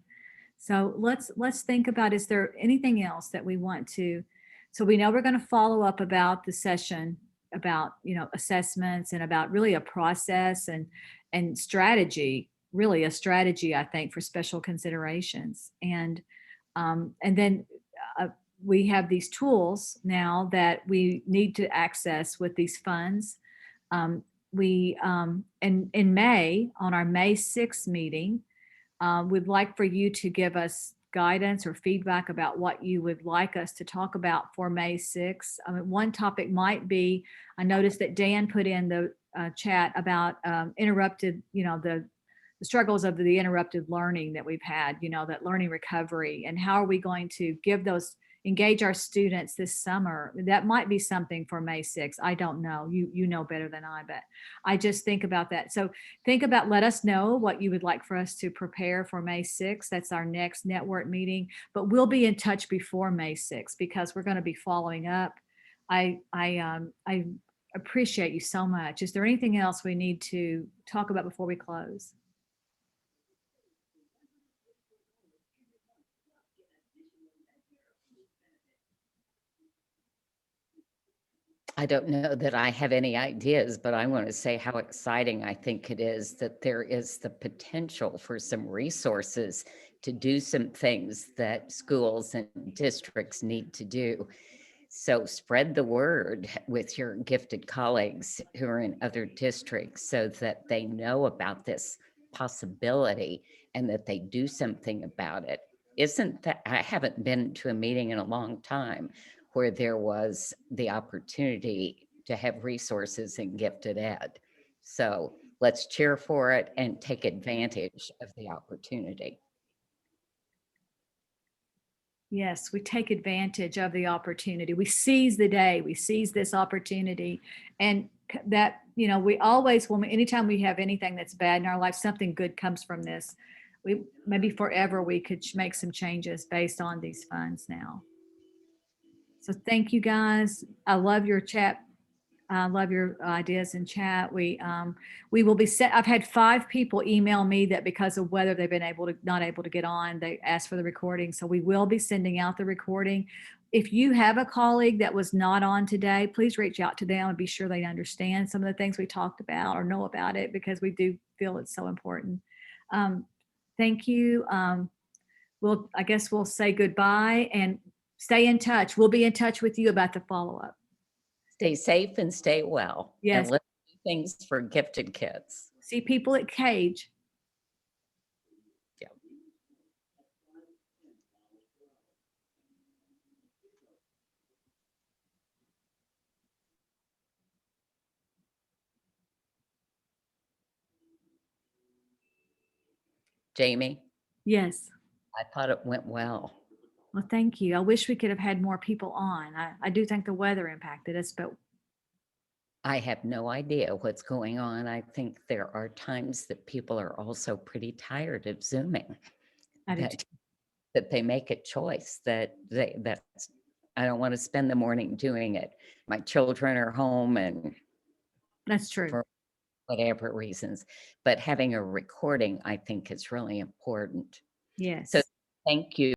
So let's think about, is there anything else that we want to, so we know we're going to follow up about the session, about, assessments and about really a process and strategy, really a strategy, I think, for special considerations. And then we have these tools now that we need to access with these funds. In May, on our May 6th meeting, we'd like for you to give us guidance or feedback about what you would like us to talk about for May 6th. One topic might be, I noticed that Dan put in the chat about interrupted, the struggles of the interrupted learning that we've had, that learning recovery, and how are we going to engage our students this summer. That might be something for May 6th. I don't know. You know better than I, but I just think about that. So let us know what you would like for us to prepare for May 6th. That's our next network meeting, but we'll be in touch before May 6th because we're going to be following up. I appreciate you so much. Is there anything else we need to talk about before we close? I don't know that I have any ideas, but I want to say how exciting I think it is that there is the potential for some resources to do some things that schools and districts need to do. So spread the word with your gifted colleagues who are in other districts so that they know about this possibility and that they do something about it. Isn't that, I haven't been to a meeting in a long time where there was the opportunity to have resources in gifted ed. So let's cheer for it and take advantage of the opportunity. Yes, we take advantage of the opportunity. We seize the day. We seize this opportunity. And that, you know, we always, anytime we have anything that's bad in our life, something good comes from this. We maybe forever we could make some changes based on these funds now. So thank you guys. I love your chat. I love your ideas in chat. We will be set. I've had 5 people email me that because of weather they've been not able to get on. They asked for the recording, so we will be sending out the recording. If you have a colleague that was not on today, please reach out to them and be sure they understand some of the things we talked about or know about it, because we do feel it's so important. Thank you. I guess we'll say goodbye and stay in touch. We'll be in touch with you about the follow-up. Stay safe and stay well. Yes. And let's do things for gifted kids. See people at Cage. Yeah. Jamie, Yes. I thought it went well. Well, thank you. I wish we could have had more people on. I do think the weather impacted us, but I have no idea what's going on. I think there are times that people are also pretty tired of Zooming. I do too. That they make a choice that I don't want to spend the morning doing it. My children are home and That's true. for whatever reasons, but having a recording I think is really important. Yes. So thank you.